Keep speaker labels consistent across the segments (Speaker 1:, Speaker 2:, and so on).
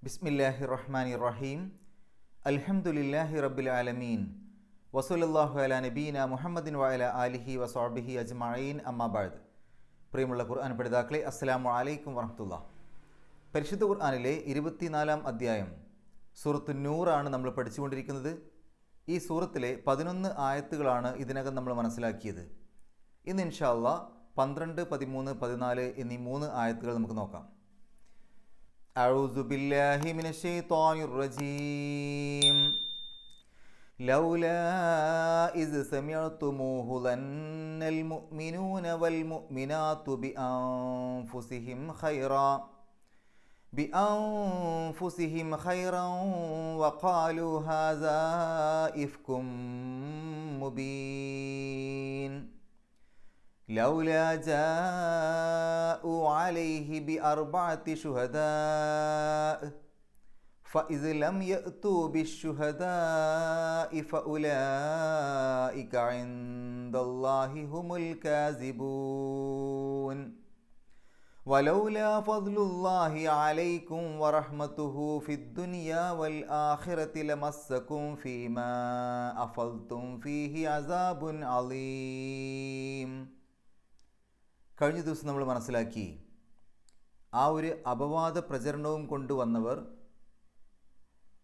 Speaker 1: ബിസ്മില്ലാഹിർ റഹ്മാനിർ റഹീം. അൽഹംദുലില്ലാഹി റബ്ബിൽ ആലമീൻ. വസല്ലല്ലാഹു അലാ നബീന മുഹമ്മദിൻ വഅലാ ആലിഹി വസഹ്ബിഹി അജ്മഈൻ. അമ്മാ ബഅദ്. പ്രിയമുള്ള ഖുർആൻ പഠിതാക്കളെ, അസ്സലാമു അലൈക്കും വറഹ്മത്തുള്ളാഹി. പരിശുദ്ധ ഖുർആനിലെ 24-ാം അധ്യായം സൂറത്തു നൂറാണ് നമ്മൾ പഠിച്ചുകൊണ്ടിരിക്കുന്നത്. ഈ സൂറത്തിലെ 11 ആയത്തുകളാണ് ഇതിനകം നമ്മൾ മനസ്സിലാക്കിയത്. ഇന്ന് ഇൻഷാ അല്ലാഹ് 12, 13, 14 എന്നീ 3 ആയത്തുകൾ നമുക്ക് നോക്കാം. أعوذ بالله من الشيطان الرجيم. لولا إذ سمعتموه ظن المؤمنون والمؤمنات بأنفسهم خيرا وقالوا هذا إفك مبين لولا جاءوا عليه بأربعة شهداء فإذ لم يأتوا بالشهداء فأولئك عند الله هم الكاذبون ولولا فضل الله عليكم ورحمته في الدنيا والآخرة لمسكم فيما أفضتم فيه عذاب عظيم. കഴിഞ്ഞ ദിവസം നമ്മൾ മനസ്സിലാക്കി, ആ ഒരു അപവാദ പ്രചരണവും കൊണ്ടുവന്നവർ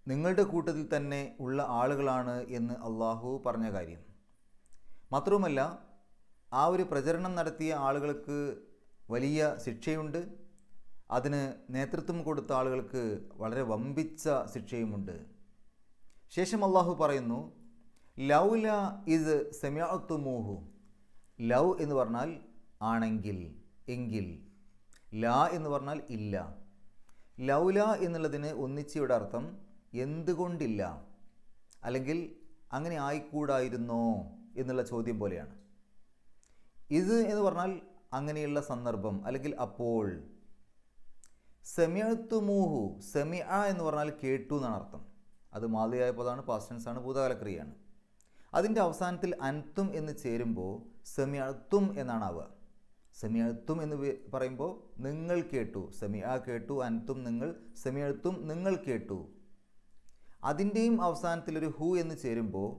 Speaker 1: നിങ്ങളുടെ കൂട്ടത്തിൽ തന്നെ ഉള്ള ആളുകളാണ് എന്ന് അള്ളാഹു പറഞ്ഞ കാര്യം. മാത്രവുമല്ല, ആ ഒരു പ്രചരണം നടത്തിയ ആളുകൾക്ക് വലിയ ശിക്ഷയുണ്ട്. അതിന് നേതൃത്വം കൊടുത്ത ആളുകൾക്ക് വളരെ വമ്പിച്ച ശിക്ഷയുമുണ്ട്. ശേഷം അള്ളാഹു പറയുന്നു, ലൗല ഇസ് സമിഅ്തുമൂഹു. ലൗ എന്ന് പറഞ്ഞാൽ ആണെങ്കിൽ, എങ്കിൽ. ലാ എന്ന് പറഞ്ഞാൽ ഇല്ല. ലൗല എന്നുള്ളതിന് ഒന്നിച്ചയുടെ അർത്ഥം എന്തുകൊണ്ടില്ല, അല്ലെങ്കിൽ അങ്ങനെ ആയിക്കൂടായിരുന്നോ എന്നുള്ള ചോദ്യം പോലെയാണ്. ഇത് എന്ന് പറഞ്ഞാൽ അങ്ങനെയുള്ള സന്ദർഭം, അല്ലെങ്കിൽ അപ്പോൾ. സമിഅ്തുമൂഹു, സമിഅ എന്ന് പറഞ്ഞാൽ കേട്ടു എന്നാണ് അർത്ഥം. അത് മാദിയായ പദമാണ്, പാസ്റ്റ് ടെൻസ് ആണ്, ഭൂതകാലക്രിയയാണ്. അതിൻ്റെ അവസാനത്തിൽ അൻതും എന്ന് ചേരുമ്പോൾ സമിഅ്തും എന്നാണ് ആവുക. സമിഅ്തും എന്ന് പറയുമ്പോൾ നിങ്ങൾ കേട്ടു, സമിഅ കേട്ടു, അൻതും നിങ്ങൾ, സമിഅ്തും നിങ്ങൾ കേട്ടു. അതിൻ്റെയും അവസാനത്തിലൊരു ഹു എന്ന് ചേരുമ്പോൾ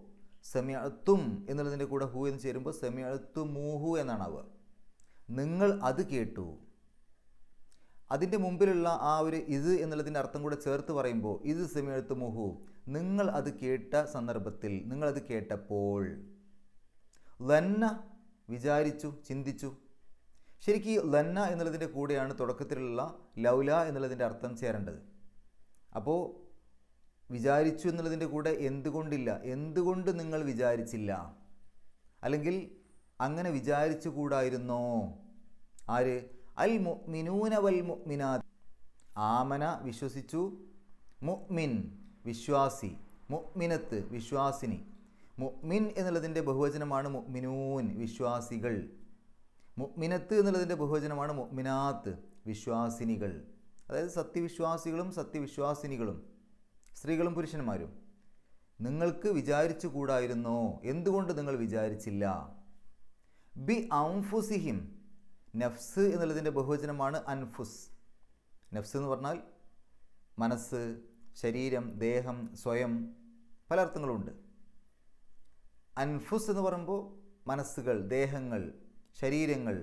Speaker 1: സമിഅ്തും എന്നുള്ളതിൻ്റെ കൂടെ ഹു എന്ന് ചേരുമ്പോൾ സമിഅ്തുമൂഹു എന്നാണ് ആവുക. നിങ്ങൾ അത് കേട്ടു. അതിൻ്റെ മുമ്പിലുള്ള ആ ഒരു ഇത് എന്നുള്ളതിൻ്റെ അർത്ഥം കൂടെ ചേർത്ത് പറയുമ്പോൾ ഇത് സമിഅ്തുമൂഹു, നിങ്ങൾ അത് കേട്ട സന്ദർഭത്തിൽ, നിങ്ങളത് കേട്ടപ്പോൾ. ലന്ന വിചാരിച്ചു, ചിന്തിച്ചു. ശരിക്കും ലന്ന എന്നുള്ളതിൻ്റെ കൂടെയാണ് തുടക്കത്തിലുള്ള ലൗല എന്നുള്ളതിൻ്റെ അർത്ഥം ചേരേണ്ടത്. അപ്പോൾ വിചാരിച്ചു എന്നുള്ളതിൻ്റെ കൂടെ എന്തുകൊണ്ടില്ല, എന്തുകൊണ്ട് നിങ്ങൾ വിചാരിച്ചില്ല, അല്ലെങ്കിൽ അങ്ങനെ വിചാരിച്ചു കൂടായിരുന്നോ. ആര്? അൽ മുഅ്മിനൂന വൽ മുഅ്മിനാത്ത്. ആമന വിശ്വസിച്ചു, മുഅ്മിൻ വിശ്വാസി, മുഅ്മിനത്ത് വിശ്വാസിനി. മുഅ്മിൻ എന്നുള്ളതിൻ്റെ ബഹുവചനമാണ് മുഅ്മിനൂൻ, വിശ്വാസികൾ. മുഅ്മിനത്ത് എന്നുള്ളതിൻ്റെ ബഹുവചനമാണ് മുഅ്മിനാത്ത്, വിശ്വാസിനികൾ. അതായത് സത്യവിശ്വാസികളും സത്യവിശ്വാസിനികളും, സ്ത്രീകളും പുരുഷന്മാരും. നിങ്ങൾക്ക് വിചാരിച്ചു കൂടായിരുന്നോ, എന്തുകൊണ്ട് നിങ്ങൾ വിചാരിച്ചില്ല. ബി അൻഫുസിഹിം, നഫ്സ് എന്നുള്ളതിൻ്റെ ബഹുവചനമാണ് അൻഫുസ്. നഫ്സ് എന്ന് പറഞ്ഞാൽ മനസ്സ്, ശരീരം, ദേഹം, സ്വയം, പല അർത്ഥങ്ങളുണ്ട്. അൻഫുസ് എന്ന് പറയുമ്പോൾ മനസ്സുകൾ, ദേഹങ്ങൾ, ശരീരങ്ങൾ.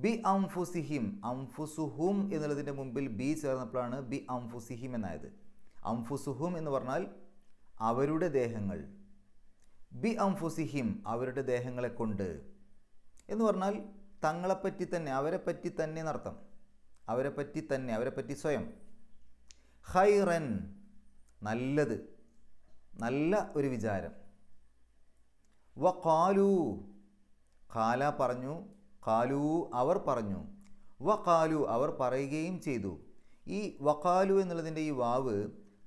Speaker 1: ബി അൻഫുസിഹിം, അൻഫുസുഹും എന്നുള്ളതിൻ്റെ മുമ്പിൽ ബി ചേർന്നപ്പോഴാണ് ബി അൻഫുസിഹിം എന്നായത്. അൻഫുസുഹും എന്ന് പറഞ്ഞാൽ അവരുടെ ദേഹങ്ങൾ. ബി അൻഫുസിഹിം, അവരുടെ ദേഹങ്ങളെ കൊണ്ട് എന്ന് പറഞ്ഞാൽ തങ്ങളെപ്പറ്റി തന്നെ, അവരെപ്പറ്റി തന്നെ എന്നർത്ഥം. അവരെപ്പറ്റി തന്നെ, അവരെപ്പറ്റി സ്വയം. ഖൈറൻ, നല്ലത്, നല്ല ഒരു വിചാരം. വഖാലു, ഖാല പറഞ്ഞു, ഖാലു അവർ പറഞ്ഞു, വഖാലു അവർ പറയുകയും ചെയ്തു. ഈ വഖാലു എന്നുള്ളതിൻ്റെ ഈ വാവ്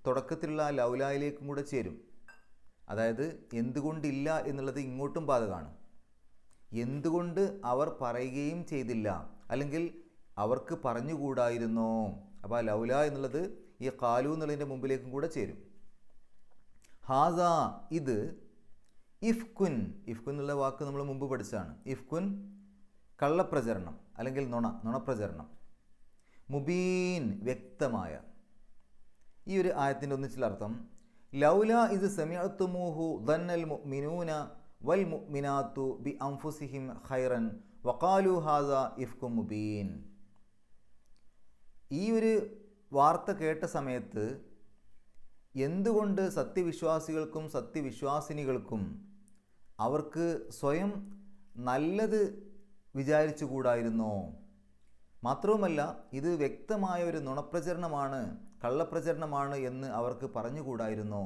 Speaker 1: തുടക്കത്തിലുള്ള ലൗലായിലേക്കും കൂടെ ചേരും. അതായത് എന്തുകൊണ്ടില്ല എന്നുള്ളത് ഇങ്ങോട്ടും ബാധകമാണ്. എന്തുകൊണ്ട് അവർ പറയുകയും ചെയ്തില്ല, അല്ലെങ്കിൽ അവർക്ക് പറഞ്ഞുകൂടായിരുന്നോ. അപ്പോൾ ആ ലൗല എന്നുള്ളത് ഈ ഖാലു എന്നുള്ളതിൻ്റെ മുമ്പിലേക്കും കൂടെ ചേരും. ഹാസ, ഇത്. ഇഫ്കുൻ, ഇഫ്കുൻ എന്നുള്ള വാക്ക് നമ്മൾ മുമ്പ് പഠിച്ചതാണ്. ഇഫ്കുൻ കള്ളപ്രചരണം അല്ലെങ്കിൽ നുണപ്രചരണം. മുബീൻ വ്യക്തമായ, ഈ ഒരു ആയത്തിൻ്റെ ഒന്നിച്ചുള്ള അർത്ഥം ലൗല ഇത് സമിഅ്തുമൂഹു ദന്നൽ മുഅ്മിനൂന വൽ മുഅ്മിനാത്തു ബി അൻഫുസിഹിം ഖൈറൻ വഖാലു ഹാദാ ഇഫ്കും മുബീൻ. ഈ ഒരു വാർത്ത കേട്ട സമയത്ത് എന്തുകൊണ്ട് സത്യവിശ്വാസികൾക്കും സത്യവിശ്വാസിനികൾക്കും അവർക്ക് സ്വയം നല്ലത് വിചാരിച്ചുകൂടായിരുന്നോ? മാത്രവുമല്ല ഇത് വ്യക്തമായ ഒരു നുണപ്രചരണമാണ്, കള്ളപ്രചരണമാണ് എന്ന് അവർക്ക് പറഞ്ഞുകൂടായിരുന്നോ?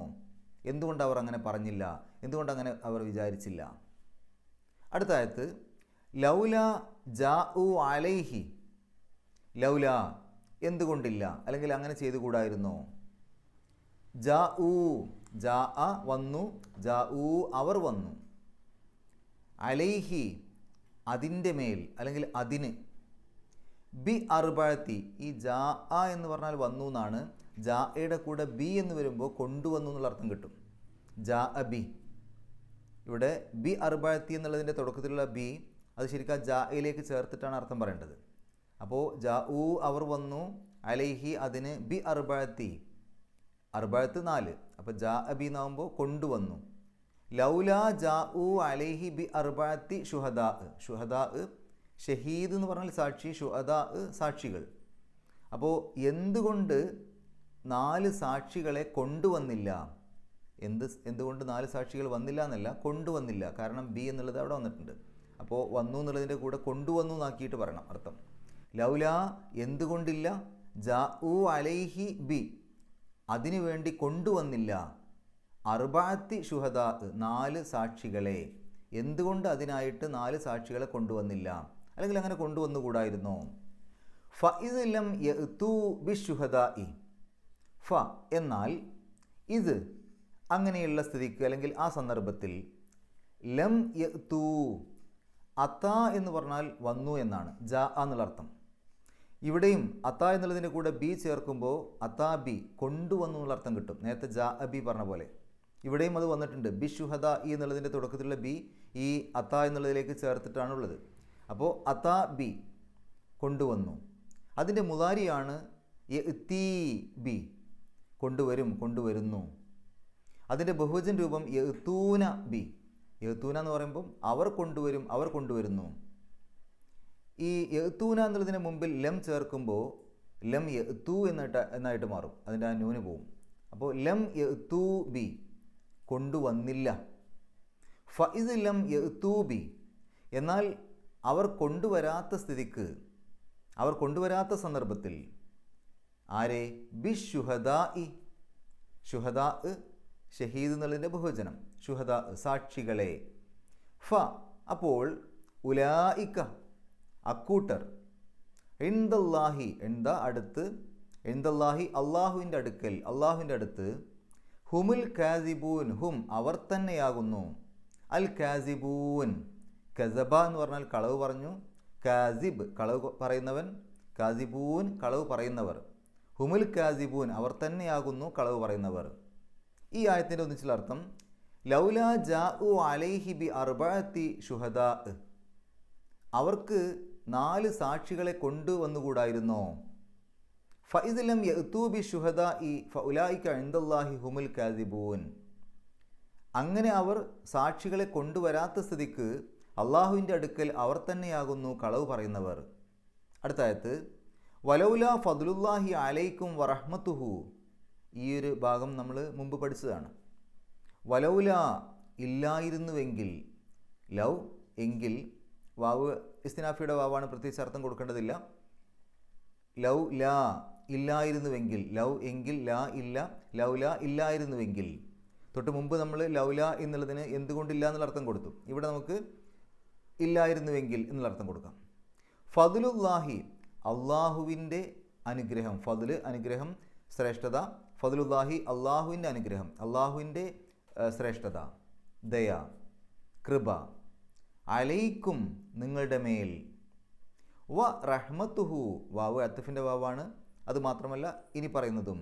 Speaker 1: എന്തുകൊണ്ട് അവർ അങ്ങനെ പറഞ്ഞില്ല? എന്തുകൊണ്ട് അങ്ങനെ അവർ വിചാരിച്ചില്ല? അടുത്ത ആയത്ത് ലൗല ജാഉ അലൈഹി, ലൗല എന്തുകൊണ്ടില്ല, അല്ലെങ്കിൽ അങ്ങനെ ചെയ്തുകൂടായിരുന്നോ? ജാഉ ജാ വന്നു, ജാഉ അവർ വന്നു, അലൈഹി അതിൻ്റെ മേൽ അല്ലെങ്കിൽ അതിന്, ബി അർബഅത്തി ഈ ജാ എന്ന് പറഞ്ഞാൽ വന്നു എന്നാണ്. ജായുടെ കൂടെ ബി എന്ന് വരുമ്പോൾ കൊണ്ടുവന്നു എന്നുള്ള അർത്ഥം കിട്ടും. ജാ ബി, ഇവിടെ ബി അർബഅത്തി എന്നുള്ളതിൻ്റെ തുടക്കത്തിലുള്ള ബി അത് ശരിക്കും ജായിലേക്ക് ചേർത്തിട്ടാണ് അർത്ഥം പറയേണ്ടത്. അപ്പോൾ ജാ അവർ വന്നു, അലൈഹി അതിന്, ബി അർബഅത്തി അർബഅത്ത് 4, അപ്പോൾ ജാ ബി എന്നാകുമ്പോൾ കൊണ്ടുവന്നു. ലൗല ജാ അലൈഹി ബി അർബഅത്തി ഷുഹദാ, ഷുഹദാ ഷഹീദ് എന്ന് പറഞ്ഞാൽ സാക്ഷി, ഷുഹദാ സാക്ഷികൾ. അപ്പോൾ എന്തുകൊണ്ട് 4 സാക്ഷികളെ കൊണ്ടുവന്നില്ല? എന്തുകൊണ്ട് 4 സാക്ഷികൾ വന്നില്ല എന്നല്ല, കൊണ്ടുവന്നില്ല. കാരണം ബി എന്നുള്ളത് അവിടെ വന്നിട്ടുണ്ട്. അപ്പോൾ വന്നു എന്നുള്ളതിൻ്റെ കൂടെ കൊണ്ടുവന്നു എന്നാക്കിയിട്ട് പറയണം അർത്ഥം. ലൗല എന്തുകൊണ്ടില്ല, ജാ അലൈഹി ബി അതിനു വേണ്ടി കൊണ്ടുവന്നില്ല, അർബഅത്തി ഷുഹദാ 4 സാക്ഷികളെ, എന്തുകൊണ്ട് അതിനായിട്ട് 4 സാക്ഷികളെ കൊണ്ടുവന്നില്ല, അല്ലെങ്കിൽ അങ്ങനെ കൊണ്ടുവന്നുകൂടായിരുന്നോ? ഫഇദ് ലം യഅ്തു ബിശുഹദാഇ, ഫ എന്നാൽ ഇത് അങ്ങനെയുള്ള സ്ഥിതിക്ക് അല്ലെങ്കിൽ ആ സന്ദർഭത്തിൽ, ലം യഅ്തു അത്താ എന്ന് പറഞ്ഞാൽ വന്നു എന്നാണ്, ജാ എന്നുള്ള അർത്ഥം. ഇവിടെയും അത്താ എന്നുള്ളതിൻ്റെ കൂടെ ബി ചേർക്കുമ്പോൾ അത്താ ബി കൊണ്ടുവന്നു എന്നുള്ള അർത്ഥം കിട്ടും. നേരത്തെ ജാ ബി പറഞ്ഞ പോലെ ഇവിടെയും അത് വന്നിട്ടുണ്ട്. ബി ഷുഹദ ഇ എന്നുള്ളതിൻ്റെ തുടക്കത്തിലുള്ള ബി ഈ അത്താ എന്നുള്ളതിലേക്ക് ചേർത്തിട്ടാണുള്ളത്. അപ്പോൾ അത്താ ബി കൊണ്ടുവന്നു, അതിൻ്റെ മുതാരിയാണ് യഅ്തി ബി കൊണ്ടുവരും, കൊണ്ടുവരുന്നു. അതിൻ്റെ ബഹുവചന രൂപം യഅ്തൂന ബി, യഅ്തൂന എന്ന് പറയുമ്പം അവർ കൊണ്ടുവരും, അവർ കൊണ്ടുവരുന്നു. ഈ യഅ്തൂന എന്നുള്ളതിന് മുമ്പിൽ ലം ചേർക്കുമ്പോൾ ലം യഅ്തു എന്നായിട്ട് മാറും, അതിൻ്റെ ആ നൂന് പോവും. അപ്പോൾ ലം യഅ്തു ബി കൊണ്ടുവന്നില്ല. ഫഇദ് ലം യഅ്തു ബി എന്നാൽ അവർ കൊണ്ടുവരാത്ത സ്ഥിതിക്ക്, അവർ കൊണ്ടുവരാത്ത സന്ദർഭത്തിൽ, ആരെ? ബി ഷുഹദാഇ, ഷുഹദാ ഷഹീദ് എന്നുള്ളതിൻ്റെ ബഹുവചനം, ഷുഹദാ സാക്ഷികളെ. ഫ അപ്പോൾ ഉലായിക്ക അക്കൂട്ടർ, ഇൻദല്ലാഹി എന്താ അടുത്ത്, ഇൻദല്ലാഹി അള്ളാഹുവിൻ്റെ അടുക്കൽ, അള്ളാഹുവിൻ്റെ അടുത്ത്, ഹുമുൽ കാസിബൂൻ ഹും അവർ തന്നെയാകുന്നു, അൽ കാസിബൂൻ കസബ എന്ന് പറഞ്ഞാൽ കളവ് പറഞ്ഞു, കാസിബ് കളവ് പറയുന്നവൻ, കാസിബൂൻ കളവ് പറയുന്നവർ, ഹുമുൽ കാസിബൂൻ അവർ തന്നെയാകുന്നു കളവ് പറയുന്നവർ. ഈ ആയത്തിൻ്റെ ഒന്നിച്ചുള്ള അർത്ഥം ലൗല ജാഉ അലൈഹി ബി അർബഅത്തി ഷുഹദാ അവർക്ക് 4 സാക്ഷികളെ കൊണ്ടുവന്നുകൂടായിരുന്നോ? ഫഇദ് ലം യഅ്തു ബി ഷുഹദാഇ ഫഉലൈക ഇൻദല്ലാഹി ഹുമുൽ കാസിബൂൻ അങ്ങനെ അവർ സാക്ഷികളെ കൊണ്ടുവരാത്ത സ്ഥിതിക്ക് അള്ളാഹുവിൻ്റെ അടുക്കൽ അവർ തന്നെയാകുന്നു കളവ് പറയുന്നവർ. അടുത്ത ആയത്ത് വലൗല ഫദ്ലുല്ലാഹി അലൈക്കും വറഹ്മത്തുഹു, ഈ ഒരു ഭാഗം നമ്മൾ മുമ്പ് പഠിച്ചതാണ്. വലൗല ഇല്ലായിരുന്നുവെങ്കിൽ, ലൗ എങ്കിൽ, വാവ് ഇസ്തിനാഫിയുടെ വാവാണ്, പ്രത്യേകിച്ച് അർത്ഥം കൊടുക്കേണ്ടതില്ല. ലൗ ലാ ഇല്ലായിരുന്നുവെങ്കിൽ, ലൗ എങ്കിൽ, ലാ ഇല്ല, ലൗല ഇല്ലായിരുന്നുവെങ്കിൽ. തൊട്ട് മുമ്പ് നമ്മൾ ലൗല എന്നുള്ളതിന് എന്തുകൊണ്ടില്ല എന്നുള്ള അർത്ഥം കൊടുത്തു. ഇവിടെ നമുക്ക് ഇല്ലായിരുന്നുവെങ്കിൽ എന്നുള്ള അർത്ഥം കൊടുക്കാം. ഫദ്ലുല്ലാഹി അള്ളാഹുവിൻ്റെ അനുഗ്രഹം, ഫദ്ല് അനുഗ്രഹം, ശ്രേഷ്ഠത, ഫദ്ലുല്ലാഹി അള്ളാഹുവിൻ്റെ അനുഗ്രഹം, അള്ളാഹുവിൻ്റെ ശ്രേഷ്ഠത, ദയ, കൃപ, അലൈക്കും നിങ്ങളുടെ മേൽ, വ റഹ്മത്തുഹു വാവ് അത്തഫിൻ്റെ വാവാണ്, അതുമാത്രമല്ല ഇനി പറയുന്നതും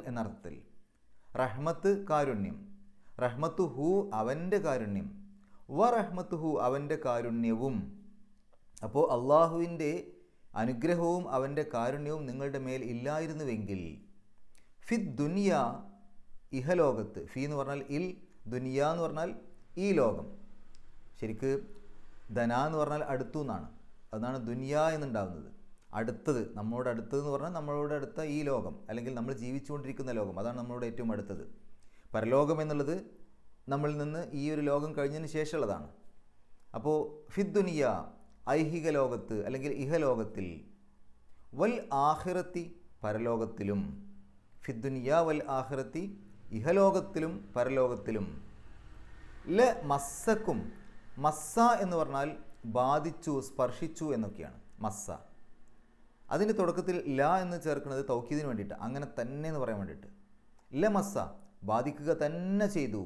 Speaker 1: എന്നർത്ഥത്തിൽ. റഹ്മത്ത് കാരുണ്യം, റഹ്മത്തുഹു അവൻ്റെ കാരുണ്യം, വ റഹ്മത്തുഹു അവൻ്റെ കാരുണ്യവും. അപ്പോൾ അള്ളാഹുവിൻ്റെ അനുഗ്രഹവും അവൻ്റെ കാരുണ്യവും നിങ്ങളുടെ മേൽ ഇല്ലായിരുന്നുവെങ്കിൽ, ഫിദ് ദുനിയ ഇഹലോകത്ത്. ഫി എന്ന് പറഞ്ഞാൽ ഇൽ, ദുനിയ എന്ന് പറഞ്ഞാൽ ഈ ലോകം. ശരിക്ക് ധന എന്ന് പറഞ്ഞാൽ അടുത്തു എന്നാണ്, അതാണ് ദുനിയ എന്നുണ്ടാവുന്നത്. അടുത്തത്, നമ്മളോട് അടുത്തതെന്ന് പറഞ്ഞാൽ നമ്മളോട് അടുത്ത ഈ ലോകം, അല്ലെങ്കിൽ നമ്മൾ ജീവിച്ചുകൊണ്ടിരിക്കുന്ന ലോകം, അതാണ് നമ്മളോട് ഏറ്റവും അടുത്തത്. പരലോകം എന്നുള്ളത് നമ്മളിൽ നിന്ന് ഈ ഒരു ലോകം കഴിഞ്ഞതിന് ശേഷമുള്ളതാണ്. അപ്പോൾ ഫിദ് ദുനിയ ഐഹിക ലോകത്ത് അല്ലെങ്കിൽ ഇഹലോകത്തിൽ, വൽ ആഖിറത്തി പരലോകത്തിലും. ഫിദ് ദുനിയ വൽ ആഖിറത്തി ഇഹലോകത്തിലും പരലോകത്തിലും. ല മസ്സക്കും, മസ്സ എന്ന് പറഞ്ഞാൽ ബാധിച്ചു, സ്പർശിച്ചു എന്നൊക്കെയാണ് മസ്സ. അതിൻ്റെ തുടക്കത്തിൽ ല എന്ന് ചേർക്കുന്നത് തൗക്കീദിന് വേണ്ടിയിട്ട്, അങ്ങനെ തന്നെ എന്ന് പറയാൻ വേണ്ടിയിട്ട്. ല മസ്സ ബാധിക്കുക തന്നെ ചെയ്തു,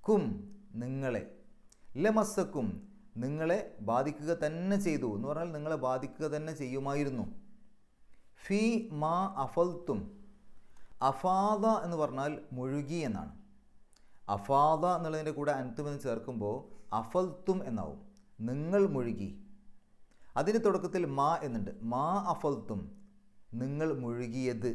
Speaker 1: കും നിങ്ങളെ, ലമസ്സക്കും നിങ്ങളെ ബാധിക്കുക തന്നെ ചെയ്തു എന്ന് പറഞ്ഞാൽ നിങ്ങളെ ബാധിക്കുക തന്നെ ചെയ്യുമായിരുന്നു. ഫീ മാ അഫൽത്തും, അഫാദ എന്ന് പറഞ്ഞാൽ മുഴുകി എന്നാണ്. അഫാദ എന്നുള്ളതിൻ്റെ കൂടെ അൻതും എന്ന് ചേർക്കുമ്പോൾ അഫൽത്തും എന്നാവും, നിങ്ങൾ മുഴുകി. അതിൻ്റെ തുടക്കത്തിൽ മാ എന്നുണ്ട്, മാ അഫൽത്തും നിങ്ങൾ മുഴുകിയത്.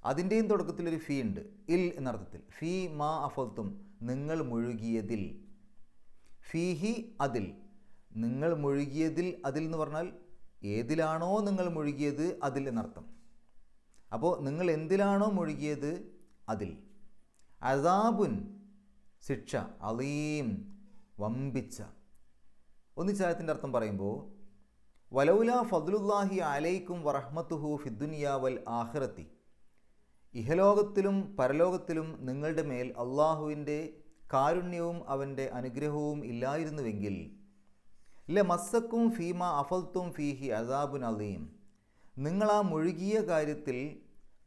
Speaker 1: അതിൻ്റെയും തുടക്കത്തിലൊരു ഫീ ഉണ്ട്, ഇൽ എന്നർത്ഥത്തിൽ. ഫീ മാ അഫൽത്തും നിങ്ങൾ മുഴുകിയതിൽ. ഫീഹി അതിൽ, നിങ്ങൾ മുഴുകിയതിൽ. അതിൽ എന്ന് പറഞ്ഞാൽ ഏതിലാണോ നിങ്ങൾ മുഴുകിയത് അതിൽ എന്നർത്ഥം. അപ്പോൾ നിങ്ങൾ എന്തിലാണോ മുഴുകിയത് അതിൽ. അദാബുൻ ശിക്ഷ, അലീം വമ്പിച്ച. ഒന്നിച്ചായത്തിൻ്റെ അർത്ഥം പറയുമ്പോൾ വലൗല ഫദ്ലുല്ലാഹി അലൈക്കും വറഹ്മത്തുഹു ഫിദ്ദുനിയ വൽ ആഖിറത്തി, ഇഹലോകത്തിലും പരലോകത്തിലും നിങ്ങളുടെ മേൽ അള്ളാഹുവിൻ്റെ കാരുണ്യവും അവൻ്റെ അനുഗ്രഹവും ഇല്ലായിരുന്നുവെങ്കിൽ ല മസ്സക്കും ഫീമ അഫൽത്തും ഫീഹി അദാബുൻ അലീം, നിങ്ങളാ മുഴുകിയ കാര്യത്തിൽ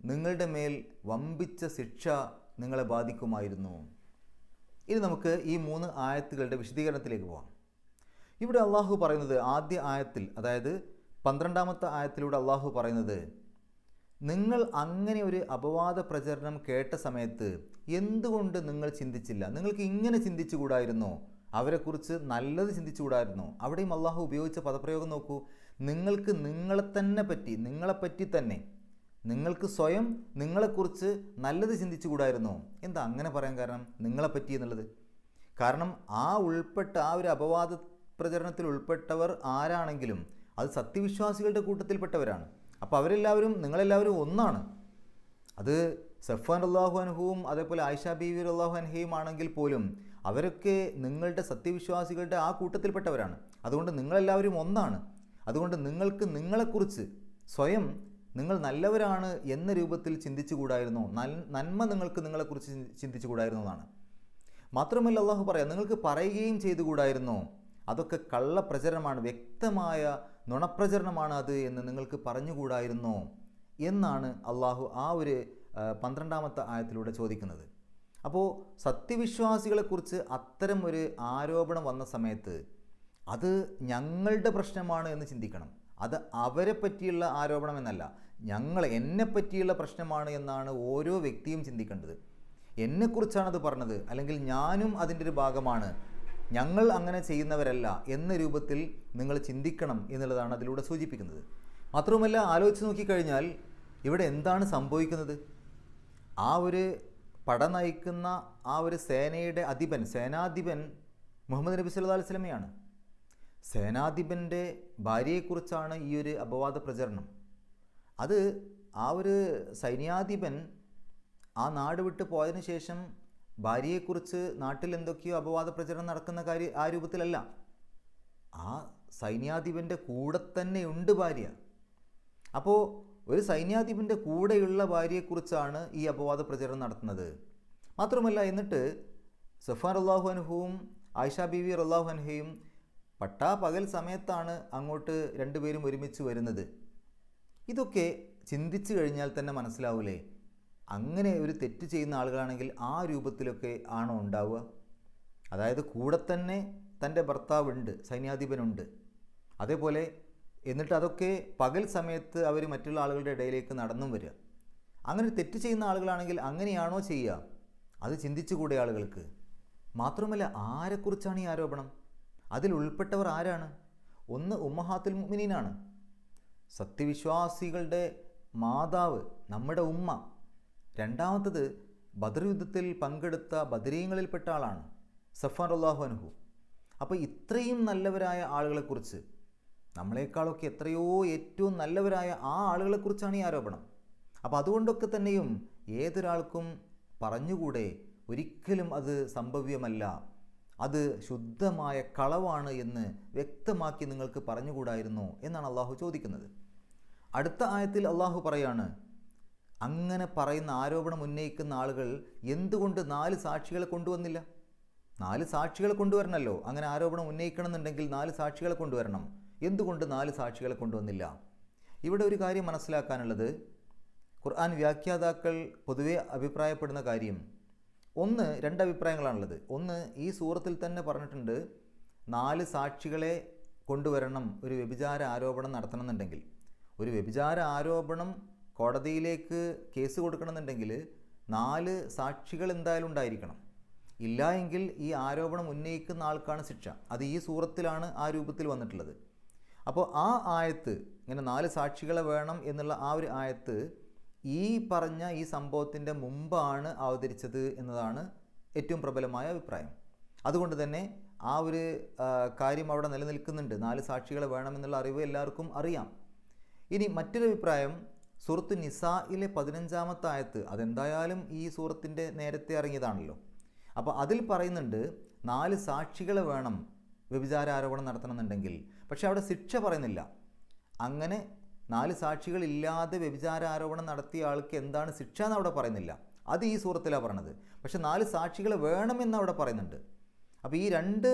Speaker 1: നിങ്ങളുടെ മേൽ വമ്പിച്ച ശിക്ഷ നിങ്ങളെ ബാധിക്കുമായിരുന്നു. ഇനി നമുക്ക് ഈ 3 ആയത്തുകളുടെ വിശദീകരണത്തിലേക്ക് പോകാം. ഇവിടെ അള്ളാഹു പറയുന്നത് ആദ്യ ആയത്തിൽ, അതായത് 12ാമത്തെ ആയത്തിലൂടെ അള്ളാഹു പറയുന്നത്, നിങ്ങൾ അങ്ങനെ ഒരു അപവാദ പ്രചരണം കേട്ട സമയത്ത് എന്തുകൊണ്ട് നിങ്ങൾ ചിന്തിച്ചില്ല? നിങ്ങൾക്ക് ഇങ്ങനെ ചിന്തിച്ചുകൂടായിരുന്നോ? അവരെക്കുറിച്ച് നല്ലത് ചിന്തിച്ചുകൂടായിരുന്നോ? അവിടെയും അള്ളാഹു ഉപയോഗിച്ച പദപ്രയോഗം നോക്കൂ. നിങ്ങൾക്ക് നിങ്ങളെപ്പറ്റി തന്നെ, നിങ്ങൾക്ക് സ്വയം നിങ്ങളെക്കുറിച്ച് നല്ലത് ചിന്തിച്ചുകൂടായിരുന്നോ? എന്താ അങ്ങനെ പറയാൻ കാരണം? നിങ്ങളെപ്പറ്റി എന്നുള്ളത് കാരണം ആ ഒരു അപവാദ പ്രചരണത്തിൽ ഉൾപ്പെട്ടവർ ആരാണെങ്കിലും അത് സത്യവിശ്വാസികളുടെ കൂട്ടത്തിൽപ്പെട്ടവരാണ്. അപ്പോൾ അവരെല്ലാവരും, നിങ്ങളെല്ലാവരും ഒന്നാണ്. അത് സഫ്വാൻ റളിയല്ലാഹു അൻഹുവും അതേപോലെ ആയിഷ ബീവി റളിയല്ലാഹു അൻഹയും ആണെങ്കിൽ പോലും അവരൊക്കെ നിങ്ങളുടെ സത്യവിശ്വാസികളുടെ ആ കൂട്ടത്തിൽപ്പെട്ടവരാണ്. അതുകൊണ്ട് നിങ്ങളെല്ലാവരും ഒന്നാണ്. അതുകൊണ്ട് നിങ്ങൾക്ക് നിങ്ങളെക്കുറിച്ച് സ്വയം നിങ്ങൾ നല്ലവരാണ് എന്ന രൂപത്തിൽ ചിന്തിച്ചുകൂടായിരുന്നോ? നന്മ നിങ്ങൾക്ക് നിങ്ങളെക്കുറിച്ച് ചിന്തിച്ചുകൂടായിരുന്നോ എന്നാണ്. മാത്രമല്ല അള്ളാഹു പറയാം, നിങ്ങൾക്ക് പറയുകയും ചെയ്തുകൂടായിരുന്നോ? അതൊക്കെ കള്ളപ്രചരണമാണ്, വ്യക്തമായ നുണപ്രചരണമാണ് അത് എന്ന് നിങ്ങൾക്ക് പറഞ്ഞുകൂടായിരുന്നോ എന്നാണ് അള്ളാഹു ആ ഒരു 12ാമത്തെ ആയത്തിലൂടെ ചോദിക്കുന്നത്. അപ്പോൾ സത്യവിശ്വാസികളെക്കുറിച്ച് അത്തരം ഒരു ആരോപണം വന്ന സമയത്ത് അത് ഞങ്ങളുടെ പ്രശ്നമാണ് എന്ന് ചിന്തിക്കണം. അത് അവരെ പറ്റിയുള്ള ആരോപണം എന്നല്ല, എന്നെ പറ്റിയുള്ള പ്രശ്നമാണ് എന്നാണ് ഓരോ വ്യക്തിയും ചിന്തിക്കേണ്ടത്. എന്നെക്കുറിച്ചാണത് പറഞ്ഞത്, അല്ലെങ്കിൽ ഞാനും അതിൻ്റെ ഒരു ഭാഗമാണ്, ഞങ്ങൾ അങ്ങനെ ചെയ്യുന്നവരല്ല എന്ന രൂപത്തിൽ നിങ്ങൾ ചിന്തിക്കണം എന്നുള്ളതാണ് അതിലൂടെ സൂചിപ്പിക്കുന്നത്. മാത്രവുമല്ല, ആലോചിച്ച് നോക്കിക്കഴിഞ്ഞാൽ ഇവിടെ എന്താണ് സംഭവിക്കുന്നത്? ആ ഒരു പട നയിക്കുന്ന ആ ഒരു സേനാധിപൻ മുഹമ്മദ് നബി സല്ലല്ലാഹു അലൈഹി വസല്ലമയാണ്. സേനാധിപൻ്റെ ഭാര്യയെക്കുറിച്ചാണ് ഈ ഒരു അപവാദ പ്രചരണം. അത് ആ ഒരു സൈന്യാധിപൻ ആ നാട് വിട്ട് പോയതിനു ശേഷം ഭാര്യയെക്കുറിച്ച് നാട്ടിൽ എന്തൊക്കെയോ അപവാദ പ്രചരണം നടക്കുന്ന ആ രൂപത്തിലല്ല. ആ സൈന്യാധിപൻ്റെ കൂടെ തന്നെയുണ്ട് ഭാര്യ. അപ്പോൾ ഒരു സൈന്യാധിപൻ്റെ കൂടെയുള്ള ഭാര്യയെക്കുറിച്ചാണ് ഈ അപവാദ പ്രചരണം നടത്തുന്നത്. മാത്രമല്ല, എന്നിട്ട് സഫ്വാൻ റളിയല്ലാഹു അൻഹുവും ആയിഷ ബീവി റളിയല്ലാഹു അൻഹയും പട്ടാപകൽ സമയത്താണ് അങ്ങോട്ട് രണ്ടുപേരും ഒരുമിച്ച് വരുന്നത്. ഇതൊക്കെ ചിന്തിച്ചു കഴിഞ്ഞാൽ തന്നെ മനസ്സിലാവൂലേ, അങ്ങനെ ഒരു തെറ്റ് ചെയ്യുന്ന ആളുകളാണെങ്കിൽ ആ രൂപത്തിലൊക്കെ ആണോ ഉണ്ടാവുക? അതായത് കൂടെ തന്നെ തൻ്റെ ഭർത്താവുണ്ട്, സൈന്യാധിപനുണ്ട്. അതേപോലെ എന്നിട്ട് അതൊക്കെ പകൽ സമയത്ത് അവർ മറ്റുള്ള ആളുകളുടെ ഇടയിലേക്ക് നടന്നും വരിക. അങ്ങനെ തെറ്റ് ചെയ്യുന്ന ആളുകളാണെങ്കിൽ അങ്ങനെയാണോ ചെയ്യുക? അത് ചിന്തിച്ചുകൂടെ ആളുകൾക്ക്? മാത്രമല്ല, ആരെക്കുറിച്ചാണ് ഈ ആരോപണം? അതിൽ ഉൾപ്പെട്ടവർ ആരാണ്? ഒന്ന് ഉമ്മഹാത്തുൽ മുഅ്മിനീനാണ്, സത്യവിശ്വാസികളുടെ മാതാവ്, നമ്മുടെ ഉമ്മ. രണ്ടാമത്തത് ബദർ യുദ്ധത്തിൽ പങ്കെടുത്ത ബദരീങ്ങളിൽപ്പെട്ട ആളാണ് സഫ്വാൻ റളിയല്ലാഹു അൻഹു. അപ്പോൾ ഇത്രയും നല്ലവരായ ആളുകളെക്കുറിച്ച്, നമ്മളെക്കാളൊക്കെ എത്രയോ ഏറ്റവും നല്ലവരായ ആ ആളുകളെക്കുറിച്ചാണ് ഈ ആരോപണം. അപ്പോൾ അതുകൊണ്ടൊക്കെ തന്നെയും ഏതൊരാൾക്കും പറഞ്ഞുകൂടെ ഒരിക്കലും അത് സംഭവ്യമല്ല, അത് ശുദ്ധമായ കളവാണ് എന്ന് വ്യക്തമാക്കി നിങ്ങൾക്ക് പറഞ്ഞുകൂടായിരുന്നോ എന്നാണ് അള്ളാഹു ചോദിക്കുന്നത്. അടുത്ത ആയത്തിൽ അള്ളാഹു പറയാണ്, അങ്ങനെ പറയുന്ന ആരോപണം ഉന്നയിക്കുന്ന ആളുകൾ എന്തുകൊണ്ട് 4 സാക്ഷികളെ കൊണ്ടുവന്നില്ല? 4 സാക്ഷികളെ കൊണ്ടുവരണമല്ലോ. അങ്ങനെ ആരോപണം ഉന്നയിക്കണമെന്നുണ്ടെങ്കിൽ 4 സാക്ഷികളെ കൊണ്ടുവരണം. എന്തുകൊണ്ട് 4 സാക്ഷികളെ കൊണ്ടുവന്നില്ല? ഇവിടെ ഒരു കാര്യം മനസ്സിലാക്കാനുള്ളത്, ഖുർആൻ വ്യാഖ്യാതാക്കൾ പൊതുവെ അഭിപ്രായപ്പെടുന്ന കാര്യം, രണ്ട് അഭിപ്രായങ്ങളാണുള്ളത്. ഒന്ന്, ഈ സൂറത്തിൽ തന്നെ പറഞ്ഞിട്ടുണ്ട് 4 സാക്ഷികളെ കൊണ്ടുവരണം ഒരു വ്യഭിചാര ആരോപണം നടത്തണമെന്നുണ്ടെങ്കിൽ. ഒരു വ്യഭിചാര ആരോപണം കോടതിയിലേക്ക് കേസ് കൊടുക്കണമെന്നുണ്ടെങ്കിൽ 4 സാക്ഷികൾ എന്തായാലും ഉണ്ടായിരിക്കണം. ഇല്ല എങ്കിൽ ഈ ആരോപണം ഉന്നയിക്കുന്ന ആൾക്കാണ് ശിക്ഷ. അത് ഈ സൂറത്തിലാണ് ആ രൂപത്തിൽ വന്നിട്ടുള്ളത്. അപ്പോൾ ആ ആയത്ത്, ഇങ്ങനെ 4 സാക്ഷികളെ വേണം എന്നുള്ള ആ ഒരു ആയത്ത് ഈ പറഞ്ഞ ഈ സംഭവത്തിൻ്റെ മുമ്പാണ് അവതരിച്ചത് എന്നതാണ് ഏറ്റവും പ്രബലമായ അഭിപ്രായം. അതുകൊണ്ട് തന്നെ ആ ഒരു കാര്യം അവിടെ നിലനിൽക്കുന്നുണ്ട്. 4 സാക്ഷികളെ വേണമെന്നുള്ള അറിവ് എല്ലാവർക്കും അറിയാം. ഇനി മറ്റൊരു അഭിപ്രായം, സൂറത്ത് നിസായിലെ 15-ാമത്തെ ആയത്ത്, അതെന്തായാലും ഈ സൂറത്തിൻ്റെ നേരത്തെ ഇറങ്ങിയതാണല്ലോ. അപ്പോൾ അതിൽ പറയുന്നുണ്ട് 4 സാക്ഷികളെ വേണം വ്യഭിചാര ആരോപണം നടത്തണമെന്നുണ്ടെങ്കിൽ. പക്ഷെ അവിടെ ശിക്ഷ പറയുന്നില്ല. അങ്ങനെ 4 സാക്ഷികളില്ലാതെ വ്യഭിചാര ആരോപണം നടത്തിയ ആൾക്ക് എന്താണ് ശിക്ഷ എന്ന് അവിടെ പറയുന്നില്ല. അത് ഈ സൂറത്തിലാണ് പറയണത്. പക്ഷെ 4 സാക്ഷികളെ വേണമെന്ന് അവിടെ പറയുന്നുണ്ട്. അപ്പോൾ ഈ 2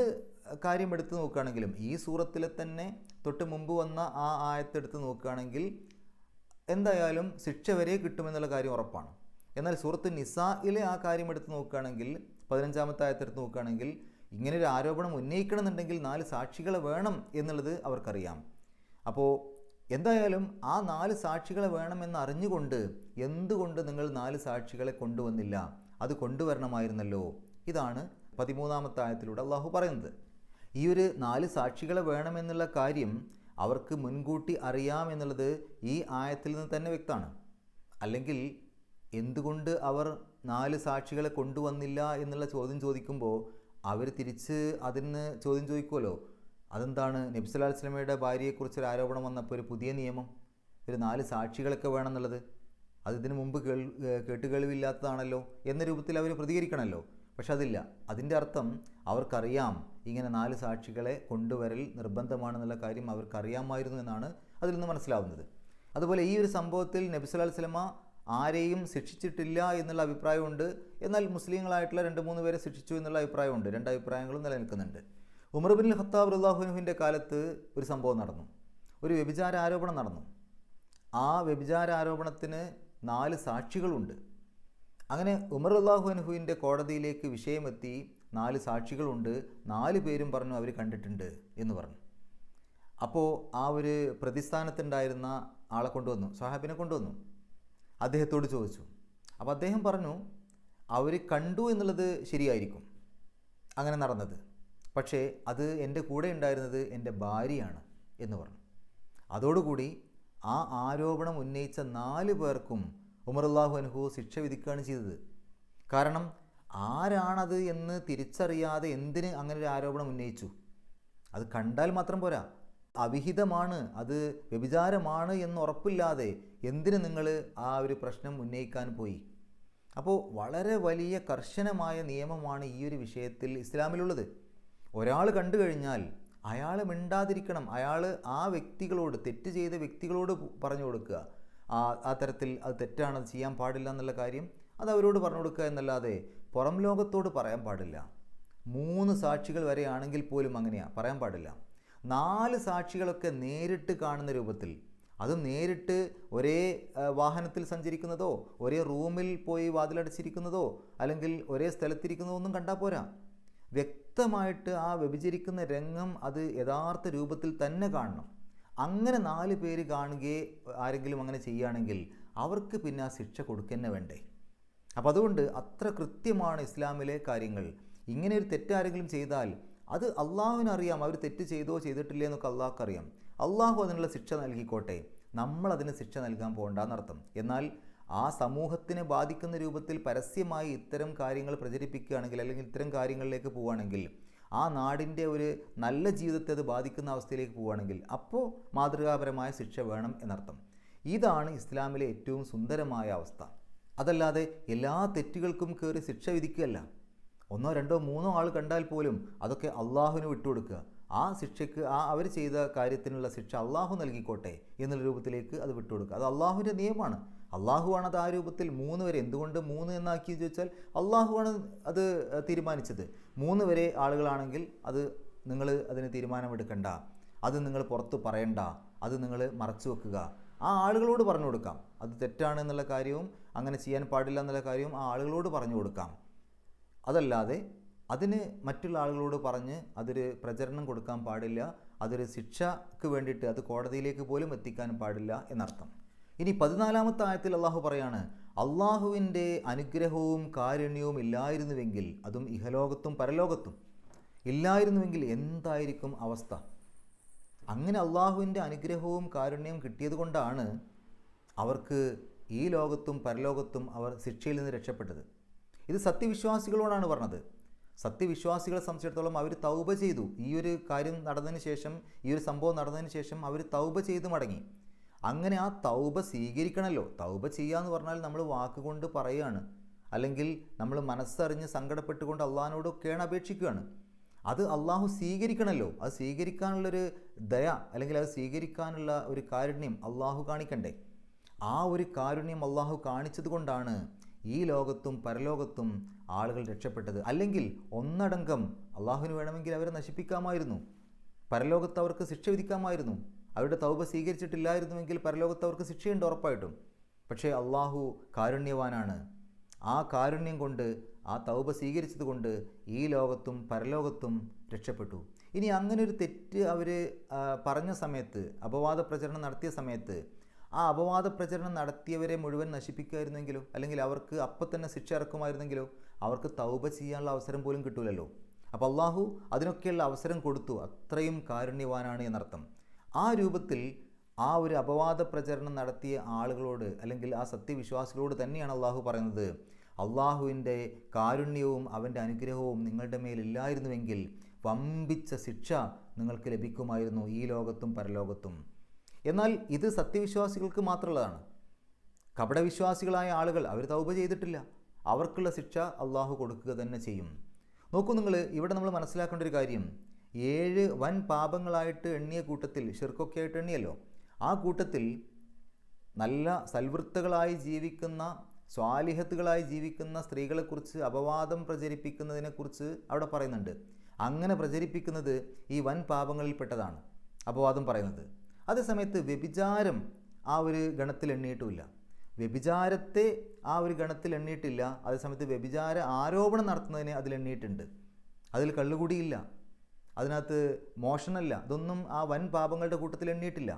Speaker 1: കാര്യം എടുത്ത് നോക്കുകയാണെങ്കിലും, ഈ സൂറത്തിലെ തന്നെ തൊട്ട് മുമ്പ് വന്ന ആ ആയത്തെടുത്ത് നോക്കുകയാണെങ്കിൽ എന്തായാലും ശിക്ഷ വരെ കിട്ടുമെന്നുള്ള കാര്യം ഉറപ്പാണ്. എന്നാൽ സൂറത്ത് നിസായിലെ ആ കാര്യം എടുത്ത് നോക്കുകയാണെങ്കിൽ, 15-ാമത്തെ ആയത്തെടുത്ത് നോക്കുകയാണെങ്കിൽ, ഇങ്ങനെ ഒരു ആരോപണം ഉന്നയിക്കണമെന്നുണ്ടെങ്കിൽ 4 സാക്ഷികളെ വേണം എന്നുള്ളത് അവർക്കറിയാം. അപ്പോൾ എന്തായാലും ആ 4 സാക്ഷികളെ വേണമെന്ന് അറിഞ്ഞുകൊണ്ട് എന്തുകൊണ്ട് നിങ്ങൾ 4 സാക്ഷികളെ കൊണ്ടുവന്നില്ല? അത് കൊണ്ടുവരണമായിരുന്നല്ലോ. ഇതാണ് 13-ാമത്തെ ആയത്തിലൂടെ അള്ളാഹു പറയുന്നത്. ഈ ഒരു 4 സാക്ഷികളെ വേണമെന്നുള്ള കാര്യം അവർക്ക് മുൻകൂട്ടി അറിയാമെന്നുള്ളത് ഈ ആയത്തിൽ നിന്ന് തന്നെ വ്യക്തമാണ്. അല്ലെങ്കിൽ എന്തുകൊണ്ട് അവർ 4 സാക്ഷികളെ കൊണ്ടുവന്നില്ല എന്നുള്ള ചോദ്യം ചോദിക്കുമ്പോൾ അവർ തിരിച്ച് അതിന് ചോദ്യം ചോദിക്കുമല്ലോ, അതെന്താണ് നബി സല്ലല്ലാഹു അലൈഹി വസല്ലമയുടെ ഭാര്യയെക്കുറിച്ചൊരു ആരോപണം വന്നപ്പോൾ ഒരു പുതിയ നിയമം, ഒരു 4 സാക്ഷികളൊക്കെ വേണമെന്നുള്ളത്, അത് ഇതിനു മുമ്പ് കേട്ടുകേൾവില്ലാത്തതാണല്ലോ എന്ന രൂപത്തിൽ അവർ പ്രതികരിക്കണമല്ലോ. പക്ഷെ അതില്ല. അതിൻ്റെ അർത്ഥം അവർക്കറിയാം ഇങ്ങനെ 4 സാക്ഷികളെ കൊണ്ടുവരൽ നിർബന്ധമാണെന്നുള്ള കാര്യം അവർക്കറിയാമായിരുന്നു എന്നാണ് അതിൽ നിന്ന് മനസ്സിലാവുന്നത്. അതുപോലെ ഈ ഒരു സംഭവത്തിൽ നബി സല്ലല്ലാഹു അലൈഹി വസല്ലമ ആരെയും ശിക്ഷിച്ചിട്ടില്ല എന്നുള്ള അഭിപ്രായമുണ്ട്. എന്നാൽ മുസ്ലിങ്ങളായിട്ടുള്ള 2-3 പേരെ ശിക്ഷിച്ചു എന്നുള്ള അഭിപ്രായമുണ്ട്. 2 അഭിപ്രായങ്ങളും നിലനിൽക്കുന്നുണ്ട്. ഉമർ ഇബ്നുൽ ഖത്താബ് റളിയല്ലാഹു അൻഹുവിൻ്റെ കാലത്ത് ഒരു സംഭവം നടന്നു. ഒരു വ്യഭിചാര ആരോപണം നടന്നു. ആ വ്യഭിചാര ആരോപണത്തിന് 4 സാക്ഷികളുണ്ട്. അങ്ങനെ ഉമർ റളിയല്ലാഹു അൻഹുവിൻ്റെ കോടതിയിലേക്ക് വിഷയമെത്തി. 4 സാക്ഷികളുണ്ട്, 4 പേരും പറഞ്ഞു അവർ കണ്ടിട്ടുണ്ട് എന്ന് പറഞ്ഞു. അപ്പോൾ ആ ഒരു പ്രതിസ്ഥാനത്തുണ്ടായിരുന്ന ആളെ കൊണ്ടുവന്നു, സ്വഹാബിനെ കൊണ്ടുവന്നു. അദ്ദേഹത്തോട് ചോദിച്ചു. അപ്പോൾ അദ്ദേഹം പറഞ്ഞു, അവർ കണ്ടു എന്നുള്ളത് ശരിയായിരിക്കും, അങ്ങനെ നടന്നത്. പക്ഷേ അത് എൻ്റെ കൂടെ ഉണ്ടായിരുന്നത് എൻ്റെ ഭാര്യയാണ് എന്ന് പറഞ്ഞു. അതോടുകൂടി ആ ആരോപണം ഉന്നയിച്ച 4 പേർക്കും ഉമർ റളിയല്ലാഹു അൻഹു ശിക്ഷ വിധിക്കുകയാണ് ചെയ്തത്. കാരണം ആരാണത് എന്ന് തിരിച്ചറിയാതെ എന്തിന് അങ്ങനെ ഒരു ആരോപണം ഉന്നയിച്ചു? അത് കണ്ടാൽ മാത്രം പോരാ, അവിഹിതമാണ്, അത് വ്യഭിചാരമാണ് എന്ന് ഉറപ്പില്ലാതെ എന്തിന് നിങ്ങൾ ആ ഒരു പ്രശ്നം ഉന്നയിക്കാൻ പോയി? അപ്പോൾ വളരെ വലിയ കർശനമായ നിയമമാണ് ഈ ഒരു വിഷയത്തിൽ ഇസ്ലാമിലുള്ളത്. ഒരാൾ കണ്ടു കഴിഞ്ഞാൽ അയാൾ മിണ്ടാതിരിക്കണം. അയാൾ ആ വ്യക്തികളോട്, തെറ്റ് ചെയ്ത വ്യക്തികളോട് പറഞ്ഞു കൊടുക്കുക, ആ തരത്തിൽ അത് തെറ്റാണ്, അത് ചെയ്യാൻ പാടില്ല എന്നുള്ള കാര്യം അത് അവരോട് പറഞ്ഞു കൊടുക്കുക എന്നല്ലാതെ പുറം ലോകത്തോട് പറയാൻ പാടില്ല. 3 സാക്ഷികൾ വരെ ആണെങ്കിൽ പോലും അങ്ങനെയാണ്, പറയാൻ പാടില്ല. 4 സാക്ഷികളൊക്കെ നേരിട്ട് കാണുന്ന രൂപത്തിൽ, അതും നേരിട്ട് ഒരേ വാഹനത്തിൽ സഞ്ചരിക്കുന്നതോ ഒരേ റൂമിൽ പോയി വാതിലടച്ചിരിക്കുന്നതോ അല്ലെങ്കിൽ ഒരേ സ്ഥലത്തിരിക്കുന്നതോ ഒന്നും കണ്ടാൽ പോരാ. വ്യക്തമായിട്ട് ആ വ്യഭിചരിക്കുന്ന രംഗം അത് യഥാർത്ഥ രൂപത്തിൽ തന്നെ കാണണം. അങ്ങനെ 4 പേര് കാണുകയെ ആരെങ്കിലും അങ്ങനെ ചെയ്യുകയാണെങ്കിൽ അവർക്ക് പിന്നെ ആ ശിക്ഷ കൊടുക്കുക വേണ്ടേ? അപ്പം അതുകൊണ്ട് അത്ര കൃത്യമാണ് ഇസ്ലാമിലെ കാര്യങ്ങൾ. ഇങ്ങനെ ഒരു തെറ്റാരെങ്കിലും ചെയ്താൽ അത് അള്ളാഹുവിനറിയാം, അവർ തെറ്റ് ചെയ്തോ ചെയ്തിട്ടില്ലേ എന്നൊക്കെ അള്ളാഹ്ക്കറിയാം. അള്ളാഹു അതിനുള്ള ശിക്ഷ നൽകിക്കോട്ടെ, നമ്മളതിന് ശിക്ഷ നൽകാൻ പോകണ്ടെന്നർത്ഥം. എന്നാൽ ആ സമൂഹത്തിനെ ബാധിക്കുന്ന രൂപത്തിൽ പരസ്യമായി ഇത്തരം കാര്യങ്ങൾ പ്രചരിപ്പിക്കുകയാണെങ്കിൽ, അല്ലെങ്കിൽ ഇത്തരം കാര്യങ്ങളിലേക്ക് പോവുകയാണെങ്കിൽ, ആ നാടിൻ്റെ ഒരു നല്ല ജീവിതത്തെ അത് ബാധിക്കുന്ന അവസ്ഥയിലേക്ക് പോവുകയാണെങ്കിൽ, അപ്പോൾ മാതൃകാപരമായ ശിക്ഷ വേണം എന്നർത്ഥം. ഇതാണ് ഇസ്ലാമിലെ ഏറ്റവും സുന്ദരമായ അവസ്ഥ. അതല്ലാതെ എല്ലാ തെറ്റുകൾക്കും കയറി ശിക്ഷ വിധിക്കുകയല്ല. ഒന്നോ രണ്ടോ മൂന്നോ ആൾ കണ്ടാൽ പോലും അതൊക്കെ അള്ളാഹുവിന് വിട്ടുകൊടുക്കുക. ആ ശിക്ഷയ്ക്ക്, അവർ ചെയ്ത കാര്യത്തിനുള്ള ശിക്ഷ അള്ളാഹു നൽകിക്കോട്ടെ എന്നുള്ള രൂപത്തിലേക്ക് അത് വിട്ടുകൊടുക്കുക. അത് അള്ളാഹുവിൻ്റെ നിയമമാണ്. അള്ളാഹുവാണ് അത് ആ രൂപത്തിൽ 3 വരെ. എന്തുകൊണ്ട് 3 എന്നാക്കി ചോദിച്ചാൽ അള്ളാഹുവാണ് അത് തീരുമാനിച്ചത്. 3 വരെ ആളുകളാണെങ്കിൽ അത് നിങ്ങൾ അതിന് തീരുമാനമെടുക്കണ്ട, അത് നിങ്ങൾ പുറത്ത് പറയണ്ട, അത് നിങ്ങൾ മറച്ചു വെക്കുക. ആ ആളുകളോട് പറഞ്ഞു കൊടുക്കാം. അത് തെറ്റാണ് എന്നുള്ള കാര്യവും അങ്ങനെ ചെയ്യാൻ പാടില്ല എന്നുള്ള കാര്യവും ആ ആളുകളോട് പറഞ്ഞു കൊടുക്കാം. അതല്ലാതെ അതിന് മറ്റുള്ള ആളുകളോട് പറഞ്ഞ് അതൊരു പ്രചരണം കൊടുക്കാൻ പാടില്ല, അതൊരു ശിക്ഷയ്ക്ക് വേണ്ടിയിട്ട് അത് കോടതിയിലേക്ക് പോലും എത്തിക്കാൻ പാടില്ല എന്നർത്ഥം. ഇനി 14-ാമത്തെ ആയത്തിൽ അള്ളാഹു പറയാണ്, അള്ളാഹുവിൻ്റെ അനുഗ്രഹവും കാരുണ്യവും ഇല്ലായിരുന്നുവെങ്കിൽ, അതും ഇഹലോകത്തും പരലോകത്തും ഇല്ലായിരുന്നുവെങ്കിൽ എന്തായിരിക്കും അവസ്ഥ. അങ്ങനെ അള്ളാഹുവിൻ്റെ അനുഗ്രഹവും കാരുണ്യവും കിട്ടിയത് കൊണ്ടാണ് അവർക്ക് ഈ ലോകത്തും പരലോകത്തും അവർ ശിക്ഷയിൽ നിന്ന് രക്ഷപ്പെട്ടത്. ഇത് സത്യവിശ്വാസികളോടാണ് പറഞ്ഞത്. സത്യവിശ്വാസികളെ സംബന്ധിച്ചിടത്തോളം അവർ തൗബ ചെയ്തു. ഈ ഒരു കാര്യം നടന്നതിന് ശേഷം, ഈ ഒരു സംഭവം നടന്നതിന് ശേഷം അവർ തൗബ ചെയ്ത് മടങ്ങി. അങ്ങനെ ആ തൗബ സ്വീകരിക്കണമല്ലോ. തൗബ ചെയ്യുക എന്ന് പറഞ്ഞാൽ നമ്മൾ വാക്കുകൊണ്ട് പറയുകയാണ്, അല്ലെങ്കിൽ നമ്മൾ മനസ്സറിഞ്ഞ് സങ്കടപ്പെട്ടുകൊണ്ട് അള്ളാഹിനോടൊക്കെയാണ് അപേക്ഷിക്കുകയാണ്. അത് അള്ളാഹു സ്വീകരിക്കണമല്ലോ. അത് സ്വീകരിക്കാനുള്ളൊരു ദയ, അല്ലെങ്കിൽ അത് സ്വീകരിക്കാനുള്ള ഒരു കാരുണ്യം അള്ളാഹു കാണിക്കണ്ടേ. ആ ഒരു കാരുണ്യം അള്ളാഹു കാണിച്ചത് കൊണ്ടാണ് ഈ ലോകത്തും പരലോകത്തും ആളുകൾ രക്ഷപ്പെട്ടത്. അല്ലെങ്കിൽ ഒന്നടങ്കം അള്ളാഹുവിന് വേണമെങ്കിൽ അവരെ നശിപ്പിക്കാമായിരുന്നു, പരലോകത്ത് അവർക്ക് ശിക്ഷ വിധിക്കാമായിരുന്നു. അവരുടെ തൗബ സ്വീകരിച്ചിട്ടില്ലായിരുന്നുവെങ്കിൽ പരലോകത്ത് അവർക്ക് ശിക്ഷയുണ്ട് ഉറപ്പായിട്ടും. പക്ഷേ അള്ളാഹു കാരുണ്യവാനാണ്. ആ കാരുണ്യം കൊണ്ട്, ആ തൗബ സ്വീകരിച്ചത് കൊണ്ട് ഈ ലോകത്തും പരലോകത്തും രക്ഷപ്പെട്ടു. ഇനി അങ്ങനെ ഒരു തെറ്റ് അവർ പറഞ്ഞ സമയത്ത്, അപവാദ പ്രചരണം നടത്തിയ സമയത്ത്, ആ അപവാദ പ്രചരണം നടത്തിയവരെ മുഴുവൻ നശിപ്പിക്കുമായിരുന്നെങ്കിലോ, അല്ലെങ്കിൽ അവർക്ക് അപ്പം തന്നെ ശിക്ഷ ഇറക്കുമായിരുന്നെങ്കിലോ, അവർക്ക് തൗബ ചെയ്യാനുള്ള അവസരം പോലും കിട്ടൂലല്ലോ. അപ്പോൾ അള്ളാഹു അതിനൊക്കെയുള്ള അവസരം കൊടുത്തു. അത്രയും കാരുണ്യവാനാണ് എന്നർത്ഥം. ആ രൂപത്തിൽ ആ ഒരു അപവാദ പ്രചരണം നടത്തിയ ആളുകളോട്, അല്ലെങ്കിൽ ആ സത്യവിശ്വാസികളോട് തന്നെയാണ് അള്ളാഹു പറയുന്നത്, അള്ളാഹുവിൻ്റെ കാരുണ്യവും അവൻ്റെ അനുഗ്രഹവും നിങ്ങളുടെ മേലില്ലായിരുന്നുവെങ്കിൽ വമ്പിച്ച ശിക്ഷ നിങ്ങൾക്ക് ലഭിക്കുമായിരുന്നു ഈ ലോകത്തും പരലോകത്തും. എന്നാൽ ഇത് സത്യവിശ്വാസികൾക്ക് മാത്രമുള്ളതാണ്. കപടവിശ്വാസികളായ ആളുകൾ, അവർ തൗബ ചെയ്തിട്ടില്ല, അവർക്കുള്ള ശിക്ഷ അള്ളാഹു കൊടുക്കുക തന്നെ ചെയ്യും. നോക്കൂ നിങ്ങൾ, ഇവിടെ നമ്മൾ മനസ്സിലാക്കേണ്ട ഒരു കാര്യം, 7 വൻ പാപങ്ങളായിട്ട് എണ്ണിയ കൂട്ടത്തിൽ, ഷിർക്കൊക്കെ ആയിട്ട് എണ്ണിയല്ലോ, ആ കൂട്ടത്തിൽ നല്ല സൽവൃത്തകളായി ജീവിക്കുന്ന, സ്വാലിഹത്തുകളായി ജീവിക്കുന്ന സ്ത്രീകളെക്കുറിച്ച് അപവാദം പ്രചരിപ്പിക്കുന്നതിനെക്കുറിച്ച് അവിടെ പറയുന്നുണ്ട്. അങ്ങനെ പ്രചരിപ്പിക്കുന്നത് ഈ വൻ പാപങ്ങളിൽപ്പെട്ടതാണ് അപവാദം പറയുന്നത്. അതേസമയത്ത് വ്യഭിചാരം ആ ഒരു ഗണത്തിൽ എണ്ണിയിട്ടുമില്ല. വ്യഭിചാരത്തെ ആ ഒരു ഗണത്തിൽ എണ്ണിയിട്ടില്ല. അതേസമയത്ത് വ്യഭിചാര ആരോപണം നടത്തുന്നതിനെ അതിലെണ്ണിയിട്ടുണ്ട്. അതിൽ കള്ളുകുടിയില്ല, അതിനകത്ത് മോഷണമല്ല, ഇതൊന്നും ആ വൻ പാപങ്ങളുടെ കൂട്ടത്തിൽ എണ്ണിയിട്ടില്ല.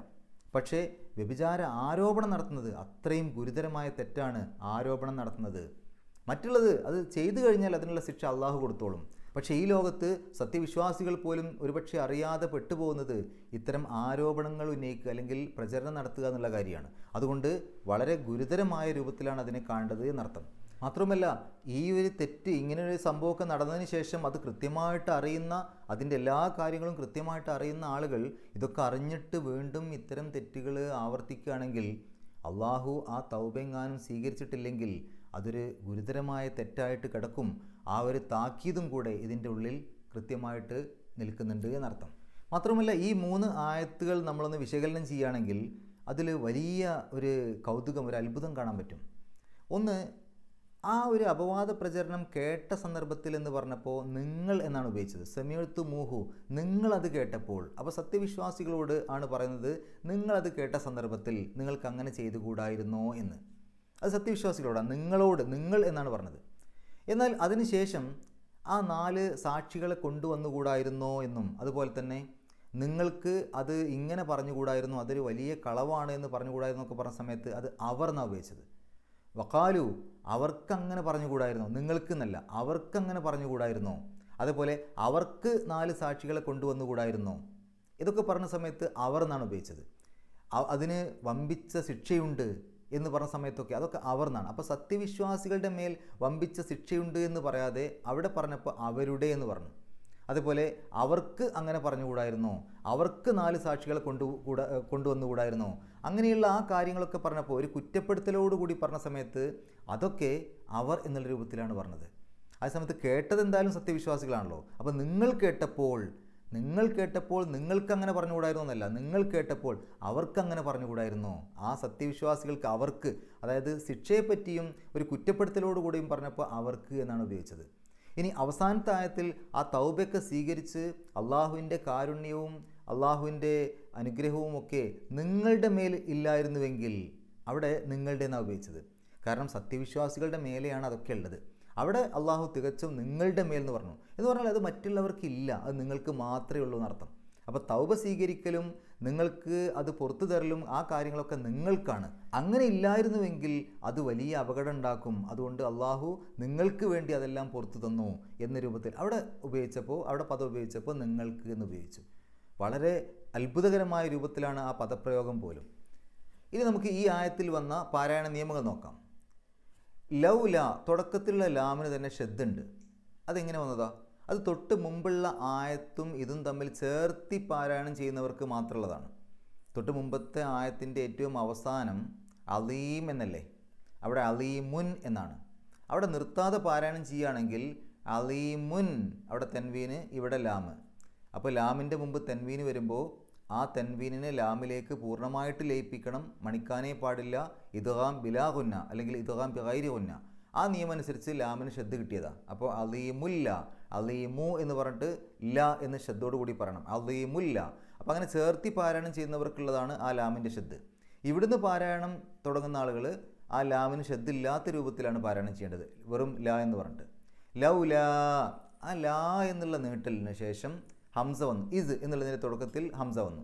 Speaker 1: പക്ഷേ വ്യഭിചാര ആരോപണം നടത്തുന്നത് അത്രയും ഗുരുതരമായ തെറ്റാണ്. ആരോപണം നടത്തുന്നത്, മറ്റുള്ളത് അത് ചെയ്തു കഴിഞ്ഞാൽ അതിനുള്ള ശിക്ഷ അള്ളാഹു കൊടുത്തോളും. പക്ഷേ ഈ ലോകത്ത് സത്യവിശ്വാസികൾ പോലും ഒരുപക്ഷെ അറിയാതെ പെട്ടുപോകുന്നത് ഇത്തരം ആരോപണങ്ങൾ ഉന്നയിക്കുക, അല്ലെങ്കിൽ പ്രചരണം നടത്തുക എന്നുള്ള കാര്യമാണ്. അതുകൊണ്ട് വളരെ ഗുരുതരമായ രൂപത്തിലാണ് അതിനെ കാണേണ്ടത് എന്നർത്ഥം. മാത്രമല്ല, ഈ ഒരു തെറ്റ്, ഇങ്ങനെയൊരു സംഭവമൊക്കെ നടന്നതിന് ശേഷം അത് കൃത്യമായിട്ട് അറിയുന്ന, അതിൻ്റെ എല്ലാ കാര്യങ്ങളും കൃത്യമായിട്ട് അറിയുന്ന ആളുകൾ ഇതൊക്കെ അറിഞ്ഞിട്ട് വീണ്ടും ഇത്തരം തെറ്റുകൾ ആവർത്തിക്കുകയാണെങ്കിൽ, അള്ളാഹു ആ തൗബയെങ്ങാനും സ്വീകരിച്ചിട്ടില്ലെങ്കിൽ അതൊരു ഗുരുതരമായ തെറ്റായിട്ട് കിടക്കും. ആ ഒരു താക്കീതും കൂടെ ഇതിൻ്റെ ഉള്ളിൽ കൃത്യമായിട്ട് നിൽക്കുന്നുണ്ട് എന്നർത്ഥം. മാത്രമല്ല, ഈ 3 ആയത്തുകൾ നമ്മളൊന്ന് വിശകലനം ചെയ്യുകയാണെങ്കിൽ അതിൽ വലിയ ഒരു കൗതുകം, ഒരു അത്ഭുതം കാണാൻ പറ്റും. ഒന്ന്, ആ ഒരു അപവാദ പ്രചരണം കേട്ട സന്ദർഭത്തിൽ എന്ന് പറഞ്ഞപ്പോൾ നിങ്ങൾ എന്നാണ് ഉപയോഗിച്ചത്. സമീഅ്തു മൂഹു, നിങ്ങളത് കേട്ടപ്പോൾ. അപ്പോൾ സത്യവിശ്വാസികളോട് ആണ് പറയുന്നത്, നിങ്ങളത് കേട്ട സന്ദർഭത്തിൽ നിങ്ങൾക്ക് അങ്ങനെ ചെയ്തുകൂടായിരുന്നോ എന്ന്. അത് സത്യവിശ്വാസികളോടാണ്, നിങ്ങളോട്, നിങ്ങൾ എന്നാണ് പറഞ്ഞത്. എന്നാൽ അതിനുശേഷം ആ 4 സാക്ഷികളെ കൊണ്ടുവന്നുകൂടായിരുന്നോ എന്നും, അതുപോലെ തന്നെ നിങ്ങൾക്ക് അത് ഇങ്ങനെ പറഞ്ഞുകൂടായിരുന്നു, അതൊരു വലിയ കളവാണ് എന്ന് പറഞ്ഞുകൂടായിരുന്നു എന്നൊക്കെ പറഞ്ഞ സമയത്ത് അത് അവർ എന്നാണ് ഉപയോഗിച്ചത്. വഖാലു, അവർക്കങ്ങനെ പറഞ്ഞുകൂടായിരുന്നോ, നിങ്ങൾക്കെന്നല്ല, അവർക്കങ്ങനെ പറഞ്ഞുകൂടായിരുന്നോ. അതേപോലെ അവർക്ക് 4 സാക്ഷികളെ കൊണ്ടുവന്നുകൂടായിരുന്നോ. ഇതൊക്കെ പറഞ്ഞ സമയത്ത് അവർ എന്നാണ് ഉപയോഗിച്ചത്. അതിന് വമ്പിച്ച ശിക്ഷയുണ്ട് എന്ന് പറഞ്ഞ സമയത്തൊക്കെ അതൊക്കെ അവർ എന്നാണ്. അപ്പോൾ സത്യവിശ്വാസികളുടെ മേൽ വമ്പിച്ച ശിക്ഷയുണ്ട് എന്ന് പറയാതെ അവിടെ പറഞ്ഞപ്പോൾ അവരുടെ എന്ന് പറഞ്ഞു. അതുപോലെ അവർക്ക് അങ്ങനെ പറഞ്ഞുകൂടായിരുന്നോ, അവർക്ക് 4 സാക്ഷികളെ കൊണ്ടുവന്നുകൂടായിരുന്നോ, അങ്ങനെയുള്ള ആ കാര്യങ്ങളൊക്കെ പറഞ്ഞപ്പോൾ ഒരു കുറ്റപ്പെടുത്തലോടുകൂടി പറഞ്ഞ സമയത്ത് അതൊക്കെ അവർ എന്നുള്ള രൂപത്തിലാണ് പറഞ്ഞത്. ആ സമയത്ത് കേട്ടത് എന്തായാലും സത്യവിശ്വാസികളാണല്ലോ. അപ്പോൾ നിങ്ങൾ കേട്ടപ്പോൾ നിങ്ങൾക്ക് അങ്ങനെ പറഞ്ഞുകൂടായിരുന്നോ എന്നല്ല, നിങ്ങൾ കേട്ടപ്പോൾ അവർക്കങ്ങനെ പറഞ്ഞുകൂടായിരുന്നോ. ആ സത്യവിശ്വാസികൾക്ക് അവർക്ക്, അതായത് ശിക്ഷയെപ്പറ്റിയും ഒരു കുറ്റപ്പെടുത്തലോടുകൂടിയും പറഞ്ഞപ്പോൾ അവർക്ക് എന്നാണ് ഉപയോഗിച്ചത്. ഇനി അവസാനത്തെ ആയത്തിൽ ആ തൗബയൊക്കെ സ്വീകരിച്ച് അള്ളാഹുവിൻ്റെ കാരുണ്യവും അള്ളാഹുവിൻ്റെ അനുഗ്രഹവും ഒക്കെ നിങ്ങളുടെ മേൽ ഇല്ലായിരുന്നുവെങ്കിൽ, അവിടെ നിങ്ങളുടെ എന്നാണ് ഉപയോഗിച്ചത്. കാരണം സത്യവിശ്വാസികളുടെ മേലെയാണ് അതൊക്കെ ഉള്ളത്. അവിടെ അള്ളാഹു തികച്ചും നിങ്ങളുടെ മേൽ എന്ന് പറഞ്ഞു. എന്ന് പറഞ്ഞാൽ അത് മറ്റുള്ളവർക്കില്ല, അത് നിങ്ങൾക്ക് മാത്രമേ ഉള്ളൂ എന്നർത്ഥം. അപ്പോൾ തൗബ സ്വീകരിക്കലും നിങ്ങൾക്ക് അത് പുറത്തു തരലും ആ കാര്യങ്ങളൊക്കെ നിങ്ങൾക്കാണ്. അങ്ങനെ ഇല്ലായിരുന്നുവെങ്കിൽ അത് വലിയ അപകടം ഉണ്ടാക്കും. അതുകൊണ്ട് അള്ളാഹു നിങ്ങൾക്ക് വേണ്ടി അതെല്ലാം പുറത്തു തന്നു എന്ന രൂപത്തിൽ അവിടെ പദം ഉപയോഗിച്ചപ്പോൾ നിങ്ങൾക്ക് എന്ന് ഉപയോഗിച്ചു. വളരെ അത്ഭുതകരമായ രൂപത്തിലാണ് ആ പദപ്രയോഗം പോലും. ഇനി നമുക്ക് ഈ ആയത്തിൽ വന്ന പാരായണ നിയമങ്ങൾ നോക്കാം. ലൗല, തുടക്കത്തിലുള്ള ലാമിന് തന്നെ ഷദ്ദുണ്ട്. അതെങ്ങനെ വന്നതാ? അത് തൊട്ട് മുമ്പുള്ള ആയത്തും ഇതും തമ്മിൽ ചേർത്തി പാരായണം ചെയ്യുന്നവർക്ക് മാത്രമുള്ളതാണ്. തൊട്ട് മുമ്പത്തെ ആയത്തിൻ്റെ ഏറ്റവും അവസാനം അലീം എന്നല്ലേ, അവിടെ അലീമുൻ എന്നാണ്. അവിടെ നിർത്താതെ പാരായണം ചെയ്യുകയാണെങ്കിൽ അലീമുൻ, അവിടെ തെൻവീന്, ഇവിടെ ലാമ്. അപ്പോൾ ലാമിൻ്റെ മുമ്പ് തെൻവീന് വരുമ്പോൾ ആ തെൻവീനിനെ ലാമിലേക്ക് പൂർണ്ണമായിട്ട് ലയിപ്പിക്കണം, മണിക്കാനേ പാടില്ല. ഇദ്ഗാം ബിലാ ഗുന്ന അല്ലെങ്കിൽ ഇദ്ഗാം ബിഗൈരി ഗുന്ന, ആ നിയമം അനുസരിച്ച് ലാമിന് ഷദ്ദ് കിട്ടിയതാണ്. അപ്പോൾ അലീമുല്ല, അലീമു എന്ന് പറഞ്ഞിട്ട് ല എന്ന് ഷദ്ദോട് കൂടി പറയണം, അലീമുല്ല. അപ്പോൾ അങ്ങനെ ചേർത്തി പാരായണം ചെയ്യുന്നവർക്കുള്ളതാണ് ആ ലാമിൻ്റെ ഷദ്ദ്. ഇവിടുന്ന് പാരായണം തുടങ്ങുന്ന ആളുകൾ ആ ലാമിന് ഷദ്ദ് ഇല്ലാത്ത രൂപത്തിലാണ് പാരായണം ചെയ്യേണ്ടത്, വെറും ല എന്ന് പറഞ്ഞിട്ട്. ലൗല, ആ ലാ എന്നുള്ള നീട്ടലിന് ശേഷം ഹംസ വന്നു. ഇസ് എന്നുള്ളതിൻ്റെ തുടക്കത്തിൽ ഹംസ വന്നു.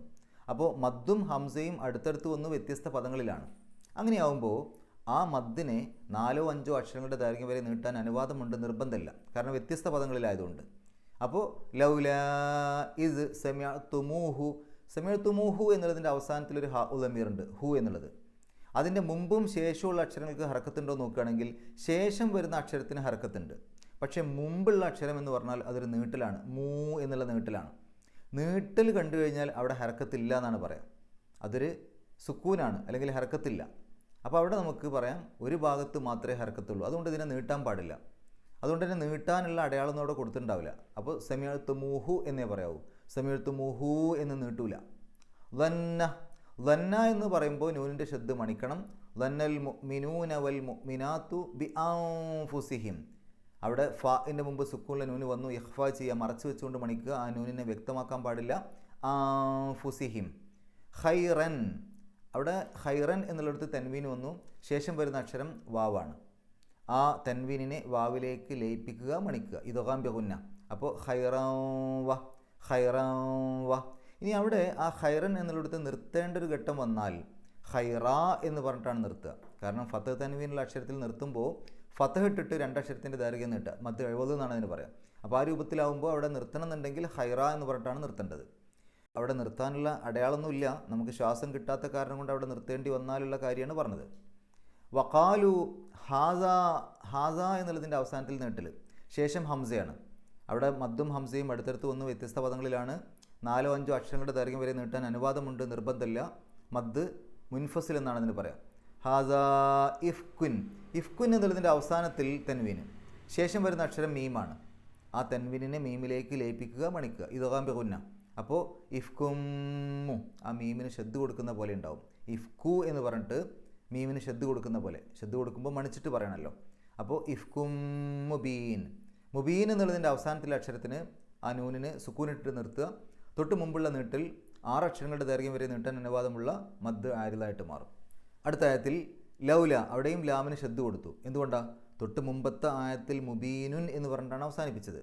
Speaker 1: അപ്പോൾ മദ്ദും ഹംസയും അടുത്തടുത്ത് വന്നു, വ്യത്യസ്ത പദങ്ങളിലാണ്. അങ്ങനെയാവുമ്പോൾ ആ മദ്ദിനെ 4-5 അക്ഷരങ്ങളുടെ ദൈർഘ്യം വരെ നീട്ടാൻ അനുവാദമുണ്ട്, നിർബന്ധമില്ല. കാരണം വ്യത്യസ്ത പദങ്ങളിലായതുകൊണ്ട്. അപ്പോൾ ലൗല ഇസ് സമിഅ്തുമൂഹു, സമിഅ്തുമൂഹു എന്നുള്ളതിൻ്റെ അവസാനത്തിലൊരു ഹ ഉലമീറുണ്ട്, ഹു എന്നുള്ളത്. അതിൻ്റെ മുമ്പും ശേഷമുള്ള അക്ഷരങ്ങൾക്ക് ഹർക്കത്തുണ്ടോ നോക്കുകയാണെങ്കിൽ ശേഷം വരുന്ന അക്ഷരത്തിന് ഹർക്കത്തുണ്ട്. പക്ഷേ മുമ്പുള്ള അക്ഷരം എന്ന് പറഞ്ഞാൽ അതൊരു നീട്ടലാണ്, മൂ എന്നുള്ള നീട്ടലാണ്. നീട്ടൽ കണ്ടു കഴിഞ്ഞാൽ അവിടെ ഹർക്കത്തില്ല എന്നാണ് പറയാം. അതൊരു സുക്കൂനാണ്, അല്ലെങ്കിൽ ഹർക്കത്തില്ല. അപ്പോൾ അവിടെ നമുക്ക് പറയാം ഒരു ഭാഗത്ത് മാത്രമേ ഹർക്കത്തുള്ളൂ, അതുകൊണ്ട് ഇതിനെ നീട്ടാൻ പാടില്ല. അതുകൊണ്ട് തന്നെ നീട്ടാനുള്ള അടയാളം അവിടെ കൊടുത്തിട്ടുണ്ടാവില്ല. അപ്പോൾ സമിഅ്തുമൂഹു എന്നേ പറയാവൂ, സമിഅ്തുമൂഹു എന്ന് നീട്ടൂല. ലന്ന എന്ന് പറയുമ്പോൾ നൂനിൻ്റെ ഷദ്ദ് മണിക്കണം. ലന്നൽ മുഅ്മിനൂന വൽ മുഅ്മിനാത്തു ബിഅൻഫുസിഹിം, അവിടെ ഫാഇൻ്റെ മുമ്പ് സുക്കൂണിലെ നൂന് വന്നു, ഇഖ്ഫ ചെയ്യുക, മറച്ചു വെച്ചുകൊണ്ട് മണിക്കുക, ആ നൂനിനെ വ്യക്തമാക്കാൻ പാടില്ല. ആൻഫുസിഹിം. ഖൈറൻ, അവിടെ ഖൈറൻ എന്നുള്ളിടത്ത് തെൻവീൻ വന്നു, ശേഷം വരുന്ന അക്ഷരം വാവാണ്. ആ തെൻവീനിനെ വാവിലേക്ക് ലയിപ്പിക്കുക, മണിക്കുക, ഇദ്ഗാം ബിഗുന്ന. അപ്പോൾ ഖൈറൻ വ. ഇനി അവിടെ ആ ഖൈറൻ എന്നുള്ളിടത്ത് നിർത്തേണ്ട ഒരു ഘട്ടം വന്നാൽ ഖൈറ എന്ന് പറഞ്ഞിട്ടാണ് നിർത്തുക. കാരണം ഫത്ത് തൻവീനുള്ള അക്ഷരത്തിൽ നിർത്തുമ്പോൾ ഫത്തഹ് ഇട്ടിട്ട് 2 അക്ഷരത്തിൻ്റെ ദൈർഘ്യം നീട്ടുക, മദ് 70 എന്നാണ് അതിന് പറയാം. അപ്പോൾ ആ രൂപത്തിലാവുമ്പോൾ അവിടെ നിർത്തണം എന്നുണ്ടെങ്കിൽ ഖൈറ എന്ന് പറഞ്ഞിട്ടാണ് നിർത്തേണ്ടത്. അവിടെ നിർത്താനുള്ള അടയാളമൊന്നുമില്ല, നമുക്ക് ശ്വാസം കിട്ടാത്ത കാരണം കൊണ്ട് അവിടെ നിർത്തേണ്ടി വന്നാലുള്ള കാര്യമാണ് പറഞ്ഞത്. വഖാലു ഹാസ എന്നുള്ളതിൻ്റെ അവസാനത്തിൽ നീട്ടൽ, ശേഷം ഹംസയാണ്. അവിടെ മദ്ദും ഹംസയും അടുത്തടുത്ത് വന്ന് വ്യത്യസ്ത പദങ്ങളിലാണ്. 4-5 അക്ഷരങ്ങളുടെ ദൈർഘ്യം വരെ നീട്ടാൻ അനുവാദമുണ്ട്, നിർബന്ധമില്ല. മദ് മുൻഫസിൽ എന്നാണ് അതിന് പറയാം. ഹാസ ഇഫ്കുൻ, ഇഫ്കുൻ എന്നുള്ളതിൻ്റെ അവസാനത്തിൽ തെൻവീന്, ശേഷം വരുന്ന അക്ഷരം മീമാണ്. ആ തെൻവീനിനെ മീമിലേക്ക് ലയിപ്പിക്കുക, മണിക്കുക, ഇദ്ഗാം ബിഗുന്ന. അപ്പോൾ ഇഫ്കുമ്മു, ആ മീമിന് ഷദ്ദ് കൊടുക്കുന്ന പോലെ ഉണ്ടാവും. ഇഫ്കു എന്ന് പറഞ്ഞിട്ട് മീമിന് ഷദ്ദ് കൊടുക്കുന്ന പോലെ, ഷദ്ദ് കൊടുക്കുമ്പോൾ മണിച്ചിട്ട് പറയണമല്ലോ. അപ്പോൾ ഇഫ്കും മുബീൻ എന്നുള്ളതിൻ്റെ അവസാനത്തിലെ അക്ഷരത്തിന് ആ നൂനിന് സുക്കൂനിട്ട് നിർത്തുക. തൊട്ട് മുമ്പുള്ള നീട്ടിൽ 6 അക്ഷരങ്ങളുടെ ദൈർഘ്യം വരെ നീട്ടാൻ അനുവാദമുള്ള മദ് ആരിലായിട്ട് മാറും. അടുത്ത ആയത്തിൽ ലൗല, അവിടെയും ലാമിന് ഷദ്ദ് കൊടുത്തു. എന്തുകൊണ്ടാണ്? തൊട്ട് മുമ്പത്തെ ആയത്തിൽ മുബീനുൻ എന്ന് പറഞ്ഞിട്ടാണ് അവസാനിപ്പിച്ചത്.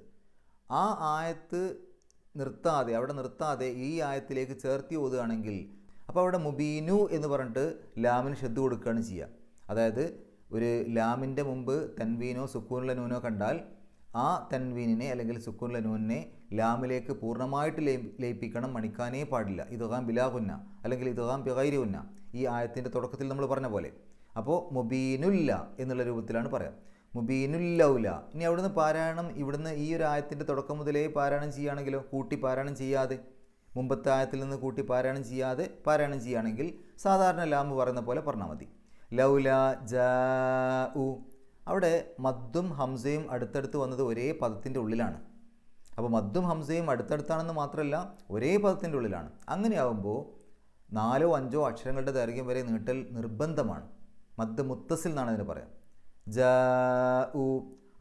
Speaker 1: ആ ആയത്ത് അവിടെ നിർത്താതെ ഈ ആയത്തിലേക്ക് ചേർത്തി ഓതുകയാണെങ്കിൽ അപ്പോൾ അവിടെ മുബീനു എന്ന് പറഞ്ഞിട്ട് ലാമിന് ഷദ്ദ് കൊടുക്കുകയാണ് ചെയ്യുക. അതായത് ഒരു ലാമിൻ്റെ മുമ്പ് തൻവീനോ സുക്കൂനുള്ള നൂനോ കണ്ടാൽ ആ തൻവീനിനെ അല്ലെങ്കിൽ സുക്കൂനുള്ള നൂനിനെ ലാമിലേക്ക് പൂർണ്ണമായിട്ട് ലയിപ്പിക്കണം, മണിക്കാനേ പാടില്ല. ഇദ്ഗാം ബിലാ ഗുന്ന അല്ലെങ്കിൽ ഇദ്ഗാം ബിഗൈരി ഗുന്ന, ഈ ആയത്തിൻ്റെ തുടക്കത്തിൽ നമ്മൾ പറഞ്ഞ പോലെ. അപ്പോൾ മുബീനുല്ല എന്നുള്ള രൂപത്തിലാണ് പറയാം, മുബീനുല്ലൗല. ഇനി അവിടുന്ന് പാരായണം, ഇവിടുന്ന് ഈ ഒരു ആയത്തിൻ്റെ തുടക്കം മുതലേ പാരായണം ചെയ്യുകയാണെങ്കിലോ, കൂട്ടി പാരായണം ചെയ്യാതെ, മുമ്പത്തെ ആയത്തിൽ നിന്ന് കൂട്ടി പാരായണം ചെയ്യാതെ പാരായണം ചെയ്യുകയാണെങ്കിൽ സാധാരണ ലാമ്പ് പറയുന്ന പോലെ പറഞ്ഞാൽ മതി. ലൗല ജാഉ, അവിടെ മദ്ദും ഹംസയും അടുത്തടുത്ത് വന്നത് ഒരേ പദത്തിൻ്റെ ഉള്ളിലാണ്. അപ്പോൾ മദ്ദും ഹംസയും അടുത്തടുത്താണെന്ന് മാത്രമല്ല ഒരേ പദത്തിൻ്റെ ഉള്ളിലാണ്. അങ്ങനെയാവുമ്പോൾ 4 or 5 അക്ഷരങ്ങളുടെ ദൈർഘ്യം വരെ നീട്ടൽ നിർബന്ധമാണ്. മദ് മുത്തസിൽ എന്നാണ് അതിന് പറയാം. ജാഉ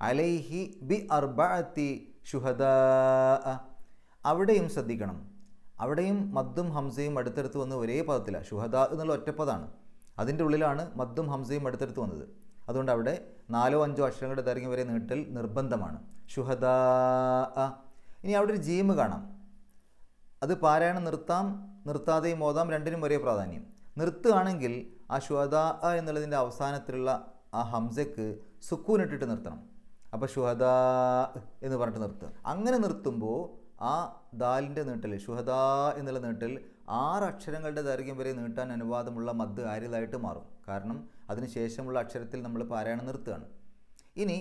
Speaker 1: അലൈഹി ബി അർബഅത്തി ശുഹദാ, അവിടെയും ശ്രദ്ധിക്കണം, അവിടെയും മദ്ദും ഹംസയും അടുത്തടുത്ത് വന്ന് ഒരേ പദത്തിലാണ്. ശുഹദാ എന്നുള്ള ഒറ്റപ്പദമാണ്, അതിൻ്റെ ഉള്ളിലാണ് മദ്ദും ഹംസയും അടുത്തടുത്ത് വന്നത്. അതുകൊണ്ട് അവിടെ 4 or 5 അക്ഷരങ്ങളുടെ ദൈർഘ്യം വരെ നീട്ടൽ നിർബന്ധമാണ്. ശുഹദാ. ഇനി അവിടെ ഒരു ജീമ് കാണാം, അത് പാരായണം നിർത്താം, നിർത്താതെയും ഓതാം, രണ്ടിനും ഒരേ പ്രാധാന്യം. നിർത്തുകയാണെങ്കിൽ ആ ശുഹദാ എന്നുള്ളതിൻ്റെ അവസാനത്തിലുള്ള ആ ഹംസയ്ക്ക് സുക്കൂൻ ഇട്ടിട്ട് നിർത്തണം. അപ്പോൾ ശുഹദാ എന്ന് പറഞ്ഞിട്ട് നിർത്തുക. അങ്ങനെ നിർത്തുമ്പോൾ ആ ദാലിൻ്റെ നീട്ടൽ, ശുഹദാ എന്നുള്ള നീട്ടൽ 6 അക്ഷരങ്ങളുടെ ദൈർഘ്യം വരെ നീട്ടാൻ അനുവാദമുള്ള മദ് ആരിതായിട്ട് മാറും. കാരണം അതിന് ശേഷമുള്ള അക്ഷരത്തിൽ നമ്മൾ പാരായണം നിർത്തുകയാണ്. ഇനി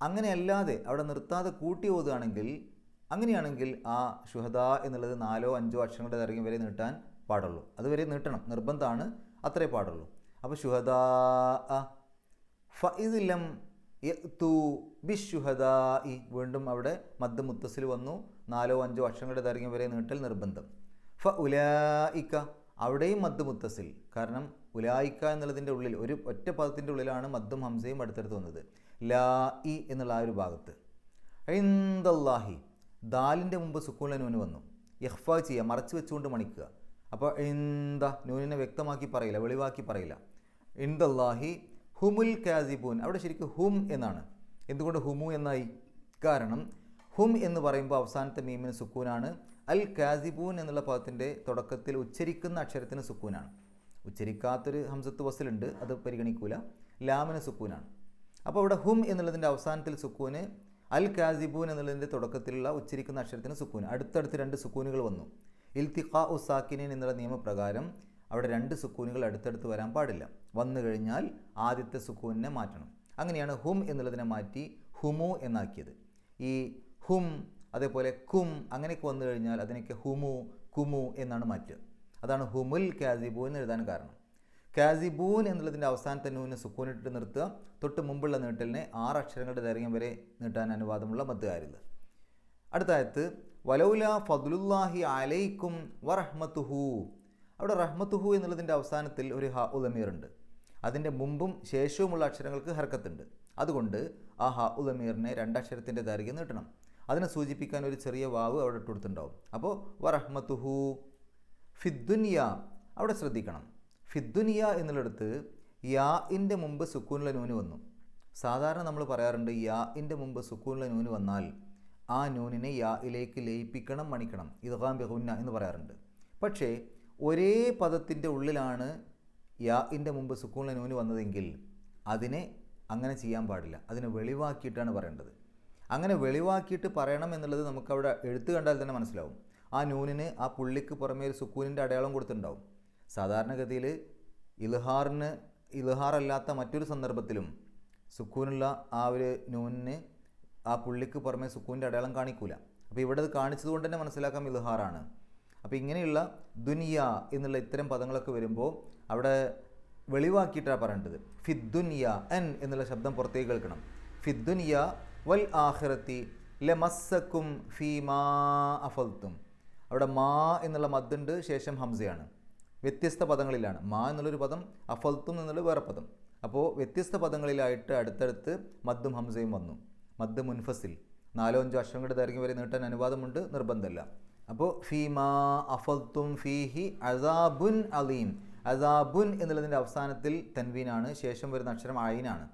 Speaker 1: അങ്ങനെയല്ലാതെ അവിടെ നിർത്താതെ കൂട്ടി ഓതുകയാണെങ്കിൽ, അങ്ങനെയാണെങ്കിൽ ആ ശുഹദാ എന്നുള്ളത് 4 or 5 അക്ഷരങ്ങളുടെ ദൈർഘ്യം വരെ നീട്ടാൻ പാടുള്ളൂ. അതുവരെ നീട്ടണം, നിർബന്ധമാണ്, അത്രേ പാടുള്ളൂ. അപ്പോൾ ശുഹദാ ഫഇദ് യഅ്തു ബിശുഹദാഇ, വീണ്ടും അവിടെ മദ് മുത്തസിൽ വന്നു, 4 or 5 അക്ഷരങ്ങളുടെ ദൈർഘ്യം വരെ നീട്ടൽ നിർബന്ധം. ഫഉലായിക, അവിടെയും മദ് മുത്തസിൽ, കാരണം ഉലായിക്ക എന്നുള്ളതിൻ്റെ ഉള്ളിൽ ഒരു ഒറ്റ പദത്തിൻ്റെ ഉള്ളിലാണ് മദ്ദും ഹംസയും അടുത്തടുത്ത് വന്നത്. ലാ ഇ എന്നുള്ള ആ ഒരു ഭാഗത്ത്. ഇൻദല്ലാഹി, ദാലിൻ്റെ മുമ്പ് സുക്കൂനിലെ നൂന് വന്നു, ഇഖ്ഫ ചെയ്യുക, മറച്ചു വെച്ചുകൊണ്ട് മണിക്കുക. അപ്പോൾ ഇന്ദ, നൂനിനെ വ്യക്തമാക്കി പറയില്ല, വെളിവാക്കി പറയില്ല. ഇൻദല്ലാഹി ഹുമുൽ കാസിബൂൻ, അവിടെ ശരിക്കും ഹും എന്നാണ്. എന്തുകൊണ്ട് ഹുമു എന്നായി? കാരണം ഹും എന്ന് പറയുമ്പോൾ അവസാനത്തെ മീമിന് സുക്കൂനാണ്. അൽ കാസിബൂൻ എന്നുള്ള പദത്തിൻ്റെ തുടക്കത്തിൽ ഉച്ചരിക്കുന്ന അക്ഷരത്തിന് സുക്കൂനാണ്. ഉച്ചരിക്കാത്തൊരു ഹംസത്ത് വസിലുണ്ട്, അത് പരിഗണിക്കൂല. ലാമിന് സുക്കൂനാണ്. അപ്പോൾ അവിടെ ഹും എന്നുള്ളതിൻ്റെ അവസാനത്തിൽ സുക്കൂന്, അൽ കാസിബൂൻ എന്നുള്ളതിൻ്റെ തുടക്കത്തിലുള്ള ഉച്ചരിക്കുന്ന അക്ഷരത്തിന് സുക്കൂന്. അടുത്തടുത്ത് 2 സുക്കൂനുകൾ വന്നു. ഇൽത്തിഖാ ഉ സാക്കിനീൻ എന്നുള്ള നിയമപ്രകാരം അവിടെ 2 സുക്കൂനുകൾ അടുത്തടുത്ത് വരാൻ പാടില്ല. വന്നു കഴിഞ്ഞാൽ ആദ്യത്തെ സുക്കൂനിനെ മാറ്റണം. അങ്ങനെയാണ് ഹും എന്നുള്ളതിനെ മാറ്റി ഹുമു എന്നാക്കിയത്. ഈ ഹും, അതേപോലെ കും, അങ്ങനെയൊക്കെ വന്നു കഴിഞ്ഞാൽ അതിനൊക്കെ ഹുമു, കുമു എന്നാണ് മാറ്റുക. അതാണ് ഹുമുൽ കാസിബൂൻ എന്ന് എഴുതാൻ കാരണം. കാസിബൂൻ എന്നുള്ളതിൻ്റെ അവസാനത്തെ നൂന് സുക്കൂനിട്ട് നിർത്തുക. തൊട്ട് മുമ്പുള്ള നീട്ടലിനെ 6 അക്ഷരങ്ങളുടെ ദൈർഘ്യം വരെ നീട്ടാൻ അനുവാദമുള്ള മദ്ദുകാരിൽ. അടുത്ത ആയത്ത് വലൗല ഫദ്ലുല്ലാഹി അലൈക്കും വറഹ്മത്തുഹു, അവിടെ റഹ്മത്തുഹു എന്നുള്ളതിൻ്റെ അവസാനത്തിൽ ഒരു ഹ ഉലമീർ ഉണ്ട്. അതിൻ്റെ മുമ്പും ശേഷവുമുള്ള അക്ഷരങ്ങൾക്ക് ഹർക്കത്തുണ്ട്. അതുകൊണ്ട് ആ ഹ ഉലമീറിനെ 2 അക്ഷരത്തിൻ്റെ ദൈർഘ്യം നീട്ടണം. അതിനെ സൂചിപ്പിക്കാൻ ഒരു ചെറിയ വാവ് അവിടെ ഇട്ടുകൊടുത്തിട്ടുണ്ടാവും. അപ്പോൾ വറഹ്മത്തുഹു. ഫിദ്ദുനിയ, അവിടെ ശ്രദ്ധിക്കണം, ഫിദ്ദുനിയ എന്നുള്ളിടത്ത് യാഇൻ്റെ മുമ്പ് സുക്കൂനുള്ള നൂന് വന്നു. സാധാരണ നമ്മൾ പറയാറുണ്ട് യാഇൻ്റെ മുമ്പ് സുക്കൂനുള്ള നൂന് വന്നാൽ ആ നൂനിനെ യായിലേക്ക് ലയിപ്പിക്കണം, മണിക്കണം, ഇദ്ഗാം ബിഗുന്ന എന്ന് പറയാറുണ്ട്. പക്ഷേ ഒരേ പദത്തിൻ്റെ ഉള്ളിലാണ് യാഇൻ്റെ മുമ്പ് സുക്കൂനുള്ള നൂന് വന്നതെങ്കിൽ അതിനെ അങ്ങനെ ചെയ്യാൻ പാടില്ല, അതിനെ വെളിവാക്കിയിട്ടാണ് പറയേണ്ടത്. അങ്ങനെ വെളിവാക്കിയിട്ട് പറയണം എന്നുള്ളത് നമുക്കവിടെ എഴുത്ത് കണ്ടാൽ തന്നെ മനസ്സിലാവും. ആ നൂനിന് ആ പുള്ളിക്ക് പുറമേ ഒരു സുക്കൂനിൻ്റെ അടയാളം കൊടുത്തിട്ടുണ്ടാവും. സാധാരണഗതിയിൽ ഇൽഹാറല്ലാത്ത മറ്റൊരു സന്ദർഭത്തിലും സുക്കൂനുള്ള ആ ഒരു നൂനിന് ആ പുള്ളിക്ക് പുറമേ സുക്കൂനിൻ്റെ അടയാളം കാണിക്കൂല. അപ്പോൾ ഇവിടെ അത് കാണിച്ചതുകൊണ്ട് തന്നെ മനസ്സിലാക്കാം ഇൽഹാറാണ്. അപ്പോൾ ഇങ്ങനെയുള്ള ദുനിയ എന്നുള്ള ഇത്തരം പദങ്ങളൊക്കെ വരുമ്പോൾ അവിടെ വെളിവാക്കിയിട്ടാണ് പറയേണ്ടത്. ഫിദ്ദുനിയ, എൻ എന്നുള്ള ശബ്ദം പുറത്തേക്ക് കേൾക്കണം. ഫിദ്ദുനിയ വൽ ആഖിറത്തി ലമസ്സക്കും ഫീമാ അഫൽത്തും, അവിടെ മാ എന്നുള്ള മദ്ദുണ്ട്, ശേഷം ഹംസയാണ്. വ്യത്യസ്ത പദങ്ങളിലാണ്. മാ എന്നുള്ളൊരു പദം, അഫൽത്തും എന്നുള്ള വേറെ പദം. അപ്പോൾ വ്യത്യസ്ത പദങ്ങളിലായിട്ട് അടുത്തടുത്ത് മദ്ദും ഹംസയും വന്നു. മദ് മുൻഫസിൽ 4 or 5 അക്ഷരങ്ങളുടെ ദൈർഘ്യം വരെ നീട്ടാൻ അനുവാദമുണ്ട്, നിർബന്ധമല്ല. അപ്പോൾ ഫീമാ അഫൽത്തും ഫീഹി അസാബുൻ അലീം. അസാബുൻ എന്നുള്ളതിൻ്റെ അവസാനത്തിൽ തൻവീനാണ്, ശേഷം വരുന്ന അക്ഷരം ഐനാണ്.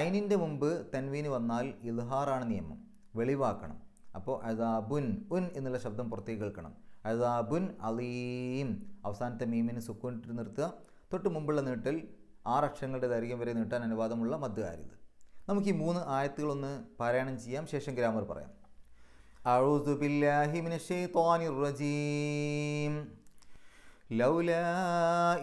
Speaker 1: ഐനിൻ്റെ മുമ്പ് തൻവീന് വന്നാൽ ഇൽഹാറാണ് നിയമം, വെളിവാക്കണം. അപ്പോൾ അസാബുൻ, ഉൻ എന്നുള്ള ശബ്ദം പുറത്തേക്ക് കേൾക്കണം. അസാബുൻ അലീം, അവസാനത്തെ മീമിന് സുക്കൂനിട്ട് നിർത്തുക. തൊട്ട് മുമ്പുള്ള നീട്ടൽ 6 അക്ഷരങ്ങളുടെ ദൈർഘ്യം വരെ നീട്ടാൻ അനുവാദമുള്ള മദ്ദുകാരിത്. നമുക്ക് ഈ 3 ആയത്തുകളൊന്ന് പാരായണം ചെയ്യാം, ശേഷം ഗ്രാമർ പറയാം. അഊദു ബില്ലാഹി മിനശ് ശൈത്വാനിർ റജീം. ലൗലാ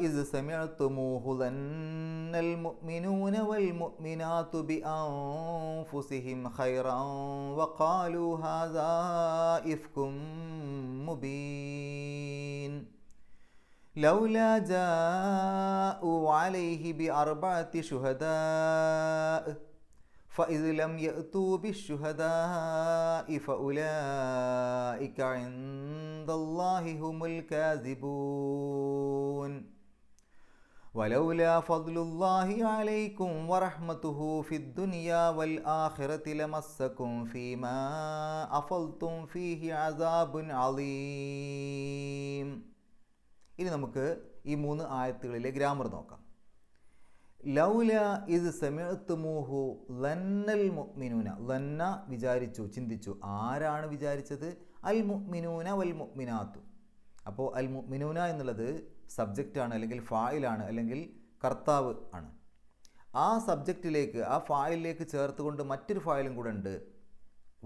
Speaker 1: ഇസ് സമിഅ്തുമൂഹു ദന്നൽ മുഅ്മിനൂന വൽ മുഅ്മിനാതു ബിഅൻഫുസിഹിം ഖൈറൻ വഖാലൂ ഹാദാ ഇഫ്കും മുബീൻ ലൗലാ ജാഉ അലൈഹി ബിഅർബഅതി ശുഹദാ فإذ لم يأتوا بالشهداء فأولئك عند الله هم الكاذبون ولولا فضل الله عليكم ورحمته في الدنيا والآخرة لمسكم فيما أفضتم فيه عذاب عظيم. ഇനി നമുക്ക് ഈ 3 ആയത്തുകളിലെ ഗ്രാമർ നോക്കാം. ലൗല ഇത് സമിഅ്തുമൂഹു ലന്നൽ മുഅ്മിനൂന, ലന്ന വിചാരിച്ചു, ചിന്തിച്ചു. ആരാണ് വിചാരിച്ചത്? അൽ മുഅ്മിനൂന വൽ മുഅ്മിനാത്തു. അപ്പോൾ അൽ മുഅ്മിനൂന എന്നുള്ളത് സബ്ജക്റ്റാണ്, അല്ലെങ്കിൽ ഫായിലാണ്, അല്ലെങ്കിൽ കർത്താവ് ആണ്. ആ സബ്ജക്റ്റിലേക്ക്, ആ ഫായിലിലേക്ക് ചേർത്തുകൊണ്ട് മറ്റൊരു ഫായിലും കൂടെ ഉണ്ട്,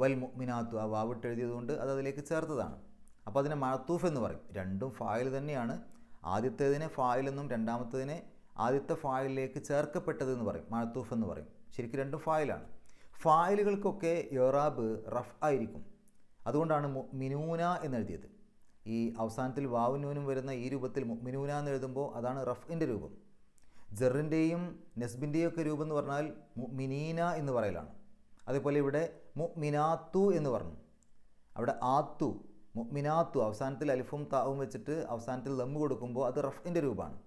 Speaker 1: വൽ മുഅ്മിനാത്തു. ആ വാവിട്ട് എഴുതിയതുകൊണ്ട് അത് അതിലേക്ക് ചേർത്തതാണ്. അപ്പോൾ അതിനെ മഅത്തൂഫ് എന്ന് പറയും. രണ്ടും ഫായിൽ തന്നെയാണ്. ആദ്യത്തേതിനെ ഫായിലെന്നും രണ്ടാമത്തേതിനെ ആദ്യത്തെ ഫായിലിലേക്ക് ചേർക്കപ്പെട്ടതെന്ന് പറയും, മഅത്തൂഫ് എന്ന് പറയും. ശരിക്കും രണ്ടും ഫായിലാണ്. ഫായിലുകൾക്കൊക്കെ ഇറാബ് റഫ് ആയിരിക്കും. അതുകൊണ്ടാണ് മുഅ്മിനൂന എന്നെഴുതിയത്. ഈ അവസാനത്തിൽ വാവും നൂനും വരുന്ന ഈ രൂപത്തിൽ മുഅ്മിനൂന എന്ന് എഴുതുമ്പോൾ അതാണ് റഫ്ഇൻ്റെ രൂപം. ജറിൻ്റെയും നെസ്ബിൻ്റെയും ഒക്കെ രൂപം എന്ന് പറഞ്ഞാൽ മുഅ്മിനീന എന്ന് പറയലാണ്. അതേപോലെ ഇവിടെ മുഅ്മിനാത്തു എന്ന് പറഞ്ഞു. അവിടെ ആത്തു, മുഅ്മിനാത്തു അവസാനത്തിൽ അലിഫും താവും വെച്ചിട്ട് അവസാനത്തിൽ ദമ്മ് കൊടുക്കുമ്പോൾ അത് റഫ്ഇൻ്റെ രൂപമാണ്.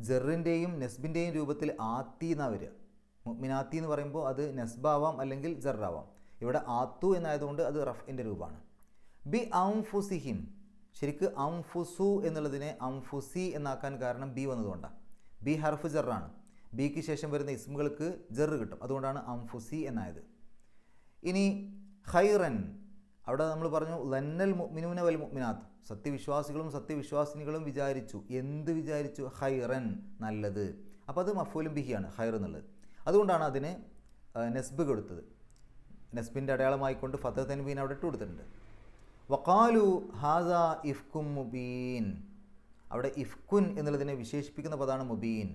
Speaker 1: ജറിൻ്റെയും നെസ്ബിൻ്റെയും രൂപത്തിൽ ആത്തി എന്നാണ് വരിക. മുഅ്മിനാത്തി എന്ന് പറയുമ്പോൾ അത് നെസ്ബാവാം അല്ലെങ്കിൽ ജറാവാം. ഇവിടെ ആത്തു എന്നായതുകൊണ്ട് അത് റഫ്ഇൻ്റെ രൂപമാണ്. ബി അംഫുസിഹിം, ശരിക്ക് അംഫുസു എന്നുള്ളതിനെ അംഫുസി എന്നാക്കാൻ കാരണം ബി വന്നതുകൊണ്ടാണ്. ബി ഹർഫ് ജറാണ്. ബിക്ക് ശേഷം വരുന്ന ഇസ്മുകൾക്ക് ജറ് കിട്ടും. അതുകൊണ്ടാണ് അംഫുസി എന്നായത്. ഇനി ഖൈറൻ, അവിടെ നമ്മൾ പറഞ്ഞു ലന്നൽ മുഅ്മിനൂന വൽ മുഅ്മിനാത്ത്, സത്യവിശ്വാസികളും സത്യവിശ്വാസിനികളും വിചാരിച്ചു. എന്ത് വിചാരിച്ചു? ഖൈറൻ, നല്ലത്. അപ്പോൾ അത് മഫൂലും ബിഹിയാണ്, ഖൈർ എന്നുള്ളത്. അതുകൊണ്ടാണ് അതിന് നെസ്ബ് കൊടുത്തത്. നെസ്ബിൻ്റെ അടയാളമായിക്കൊണ്ട് ഫതഹ് തൻവീൻ അവിടെ ഇട്ട് കൊടുത്തിട്ടുണ്ട്. വഖാലു ഹാദാ ഇഫ്കും മുബീൻ, അവിടെ ഇഫ്കുൻ എന്നുള്ളതിനെ വിശേഷിപ്പിക്കുന്ന പദമാണ് മുബീൻ.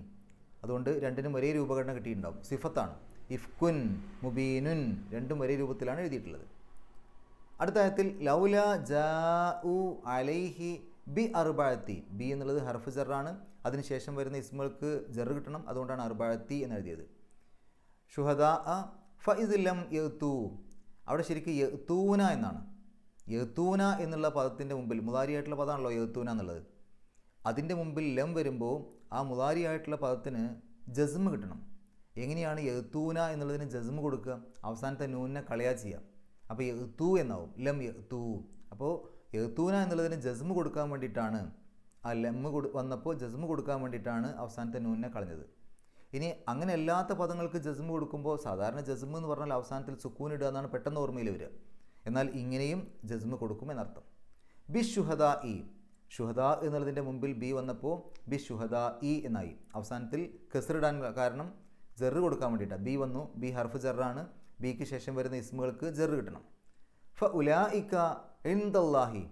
Speaker 1: അതുകൊണ്ട് രണ്ടിനും ഒരേ രൂപഘടന കിട്ടിയിട്ടുണ്ടാവും. സിഫത്താണ്. ഇഫ്കുൻ മുബീനുൻ രണ്ടും ഒരേ രൂപത്തിലാണ് എഴുതിയിട്ടുള്ളത്. അടുത്ത ആയത്തിൽ ലൗല ജാഉ അലൈഹി ബി അർബഅത്തി, ബി എന്നുള്ളത് ഹർഫ് ജറാണ്. അതിനുശേഷം വരുന്ന ഇസ്മുകൾക്ക് ജറ് കിട്ടണം. അതുകൊണ്ടാണ് അർബഅത്തി എന്ന് എഴുതിയത്. ഷുഹദാ ഫഇദ് ലം യഅ്തു, അവിടെ ശരിക്കും യഅ്തൂന എന്നാണ്. യഅ്തൂന എന്നുള്ള പദത്തിൻ്റെ മുമ്പിൽ, മുദാരിയായിട്ടുള്ള പദമാണല്ലോ യഅ്തൂന എന്നുള്ളത്, അതിൻ്റെ മുമ്പിൽ ലം വരുമ്പോൾ ആ മുദാരിയായിട്ടുള്ള പദത്തിന് ജസ്മ് കിട്ടണം. എങ്ങനെയാണ് യഅ്തൂന എന്നുള്ളതിന് ജസ്മ് കൊടുക്കുക? അവസാനത്തെ നൂനിനെ കളയാ ചെയ്യുക. അപ്പോൾ യഅ്തു എന്നാവും, ലം യഅ്തു. അപ്പോൾ യഅ്തൂന എന്നുള്ളതിന് ജസ്മ് കൊടുക്കാൻ വേണ്ടിയിട്ടാണ്, ആ ലമ്മ് വന്നപ്പോൾ ജസ്മ് കൊടുക്കാൻ വേണ്ടിയിട്ടാണ് അവസാനത്തെ നൂനിനെ കളഞ്ഞത്. ഇനി അങ്ങനെ അല്ലാത്ത പദങ്ങൾക്ക് ജസ്മ് കൊടുക്കുമ്പോൾ സാധാരണ ജസ്മ് എന്ന് പറഞ്ഞാൽ അവസാനത്തിൽ സുക്കൂൻ ഇടുക എന്നാണ് പെട്ടെന്ന് ഓർമ്മയിൽ വരിക. എന്നാൽ ഇങ്ങനെയും ജസ്മ് കൊടുക്കും എന്നർത്ഥം. ബി ഷുഹദാ ഇ, ഷുഹദാ എന്നുള്ളതിൻ്റെ മുമ്പിൽ ബി വന്നപ്പോൾ ബി ഷുഹദാ ഇ എന്നായി. അവസാനത്തിൽ കസ്റിടാൻ കാരണം ജറ് കൊടുക്കാൻ വേണ്ടിയിട്ടാണ്. ബി വന്നു, ബി ഹർഫ് ജറാണ്. ബിക്ക് ശേഷം വരുന്ന ഇസ്മുകൾക്ക് ജറ് കിട്ടണം. ഫ ഉലായിക്ക ഇൻദല്ലാഹി,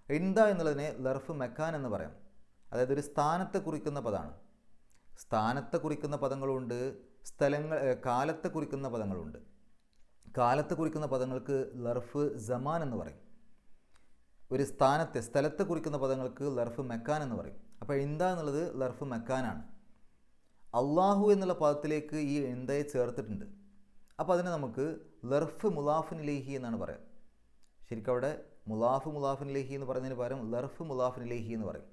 Speaker 1: ഇൻദ എന്നുള്ളതിനെ ലർഫ് മെക്കാൻ എന്ന് പറയാം. അതായത് ഒരു സ്ഥാനത്തെ കുറിക്കുന്ന പദമാണ്. സ്ഥാനത്തെ കുറിക്കുന്ന പദങ്ങളുണ്ട്, സ്ഥലങ്ങൾ കാലത്തെ കുറിക്കുന്ന പദങ്ങളുണ്ട്. കാലത്തെ കുറിക്കുന്ന പദങ്ങൾക്ക് ലർഫ് സമാൻ എന്ന് പറയും. ഒരു സ്ഥാനത്തെ, സ്ഥലത്തെ കുറിക്കുന്ന പദങ്ങൾക്ക് ലർഫ് മെക്കാൻ എന്ന് പറയും. അപ്പോൾ ഇൻദ എന്നുള്ളത് ലർഫ് മെക്കാനാണ്. അള്ളാഹു എന്നുള്ള പദത്തിലേക്ക് ഈ ഇൻദയെ ചേർത്തിട്ടുണ്ട്. അപ്പോൾ അതിനെ നമുക്ക് ലർഫ് മുലാഫിൻ ഇലൈഹി എന്നാണ് പറയാം. ശരിക്കും അവിടെ മുലാഫിൻ ഇലൈഹി എന്ന് പറയുന്നതിന് പകരം ലർഫ് മുലാഫിൻ ഇലൈഹി എന്ന് പറയും.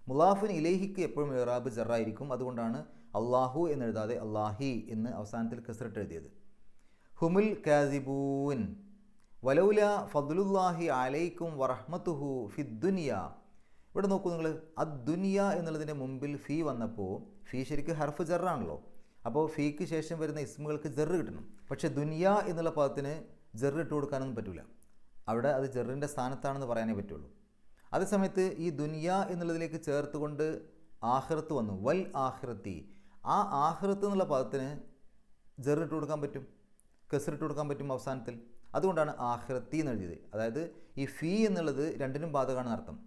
Speaker 1: മുലാഫിൻ ഇലൈഹിക്ക് എപ്പോഴും ഇറാബ് ജറായിരിക്കും. അതുകൊണ്ടാണ് അള്ളാഹു എന്നെഴുതാതെ അള്ളാഹി എന്ന് അവസാനത്തിൽ കസ്റിട്ട് എഴുതിയത്. ഹുമുൽ കാസിബൂൻ വലൗല ഫദ്ലുല്ലാഹി അലൈക്കും വറഹ്മത്തുഹു ഫിദ്ദുനിയ. ഇവിടെ നോക്കൂ നിങ്ങൾ, അദ്ദുനിയ എന്നുള്ളതിൻ്റെ മുമ്പിൽ ഫീ വന്നപ്പോൾ, ഫീ ശരിക്കും ഹർഫ് ജറാണല്ലോ. അപ്പോൾ ഫീക്ക് ശേഷം വരുന്ന ഇസ്മുകൾക്ക് ജറ് കിട്ടണം. പക്ഷേ ദുനിയ എന്നുള്ള പദത്തിന് ജറ് ഇട്ട് കൊടുക്കാനൊന്നും പറ്റില്ല. അവിടെ അത് ജറിൻ്റെ സ്ഥാനത്താണെന്ന് പറയാനേ പറ്റുള്ളൂ. അതേസമയത്ത് ഈ ദുനിയ എന്നുള്ളതിലേക്ക് ചേർത്തുകൊണ്ട് ആഖിറത്ത് വന്നു, വൽ ആഖിറത്തി. ആ ആഖിറത്ത് എന്നുള്ള പദത്തിന് ജറ് ഇട്ട് കൊടുക്കാൻ പറ്റും, കസ്റിട്ട് കൊടുക്കാൻ പറ്റും അവസാനത്തിൽ. അതുകൊണ്ടാണ് ആഖിറത്തി എന്ന് എഴുതിയത്. അതായത് ഈ ഫീ എന്നുള്ളത് രണ്ടിനും ബാധകമാണെന്ന് അർത്ഥം.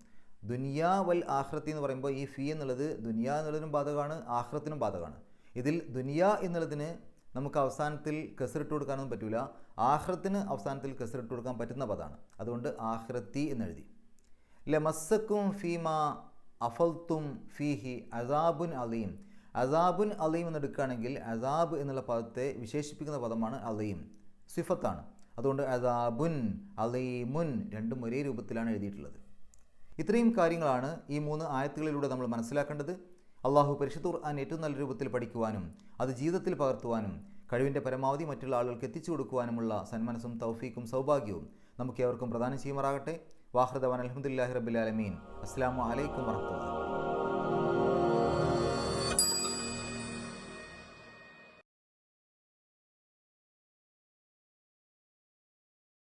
Speaker 1: ദുനിയാ വൽ ആഖിറത്തി എന്ന് പറയുമ്പോൾ ഈ ഫീ എന്നുള്ളത് ദുനിയാ എന്നുള്ളതിനും ബാധകമാണ്, ആഖിറത്തിനും ബാധകമാണ്. ഇതിൽ ദുനിയാ എന്നുള്ളതിന് നമുക്ക് അവസാനത്തിൽ കസറിട്ട് കൊടുക്കാനൊന്നും പറ്റില്ല. ആഖിറത്തിന് അവസാനത്തിൽ കസറിട്ട് കൊടുക്കാൻ പറ്റുന്ന പദമാണ്. അതുകൊണ്ട് ആഖിറത്തി എന്നെഴുതി. ലമസ്സക്കും ഫീമാ അഫൽത്തും ഫീഹി അസാബുൻ അലീം. അസാബുൻ അലീം എന്നെടുക്കുകയാണെങ്കിൽ അസാബ് എന്നുള്ള പദത്തെ വിശേഷിപ്പിക്കുന്ന പദമാണ് അലീം, സിഫത്താണ്. അതുകൊണ്ട് അസാബുൻ അലീമുൻ രണ്ടും ഒരേ രൂപത്തിലാണ് എഴുതിയിട്ടുള്ളത്. ഇത്രയും കാര്യങ്ങളാണ് ഈ 3 ആയത്തുകളിലൂടെ നമ്മൾ മനസ്സിലാക്കേണ്ടത്. അള്ളാഹു പരിശുദ്ധ ഖുർആൻ ഏറ്റവും നല്ല രൂപത്തിൽ പഠിക്കുവാനും അത് ജീവിതത്തിൽ പകർത്തുവാനും കഴിവിൻ്റെ പരമാവധി മറ്റുള്ള ആളുകൾക്ക് എത്തിച്ചു കൊടുക്കുവാനുമുള്ള സന്മനസ്സും തൗഫീക്കും സൗഭാഗ്യവും നമുക്ക് ഏവർക്കും പ്രദാനം ചെയ്യുമാറാകട്ടെ. വാഹൃദവാൻ അൽഹംദുലില്ലാഹി റബ്ബിൽ ആലമീൻ. അസ്സലാമു അലൈക്കും വറഹ്മത്തുള്ളാഹി.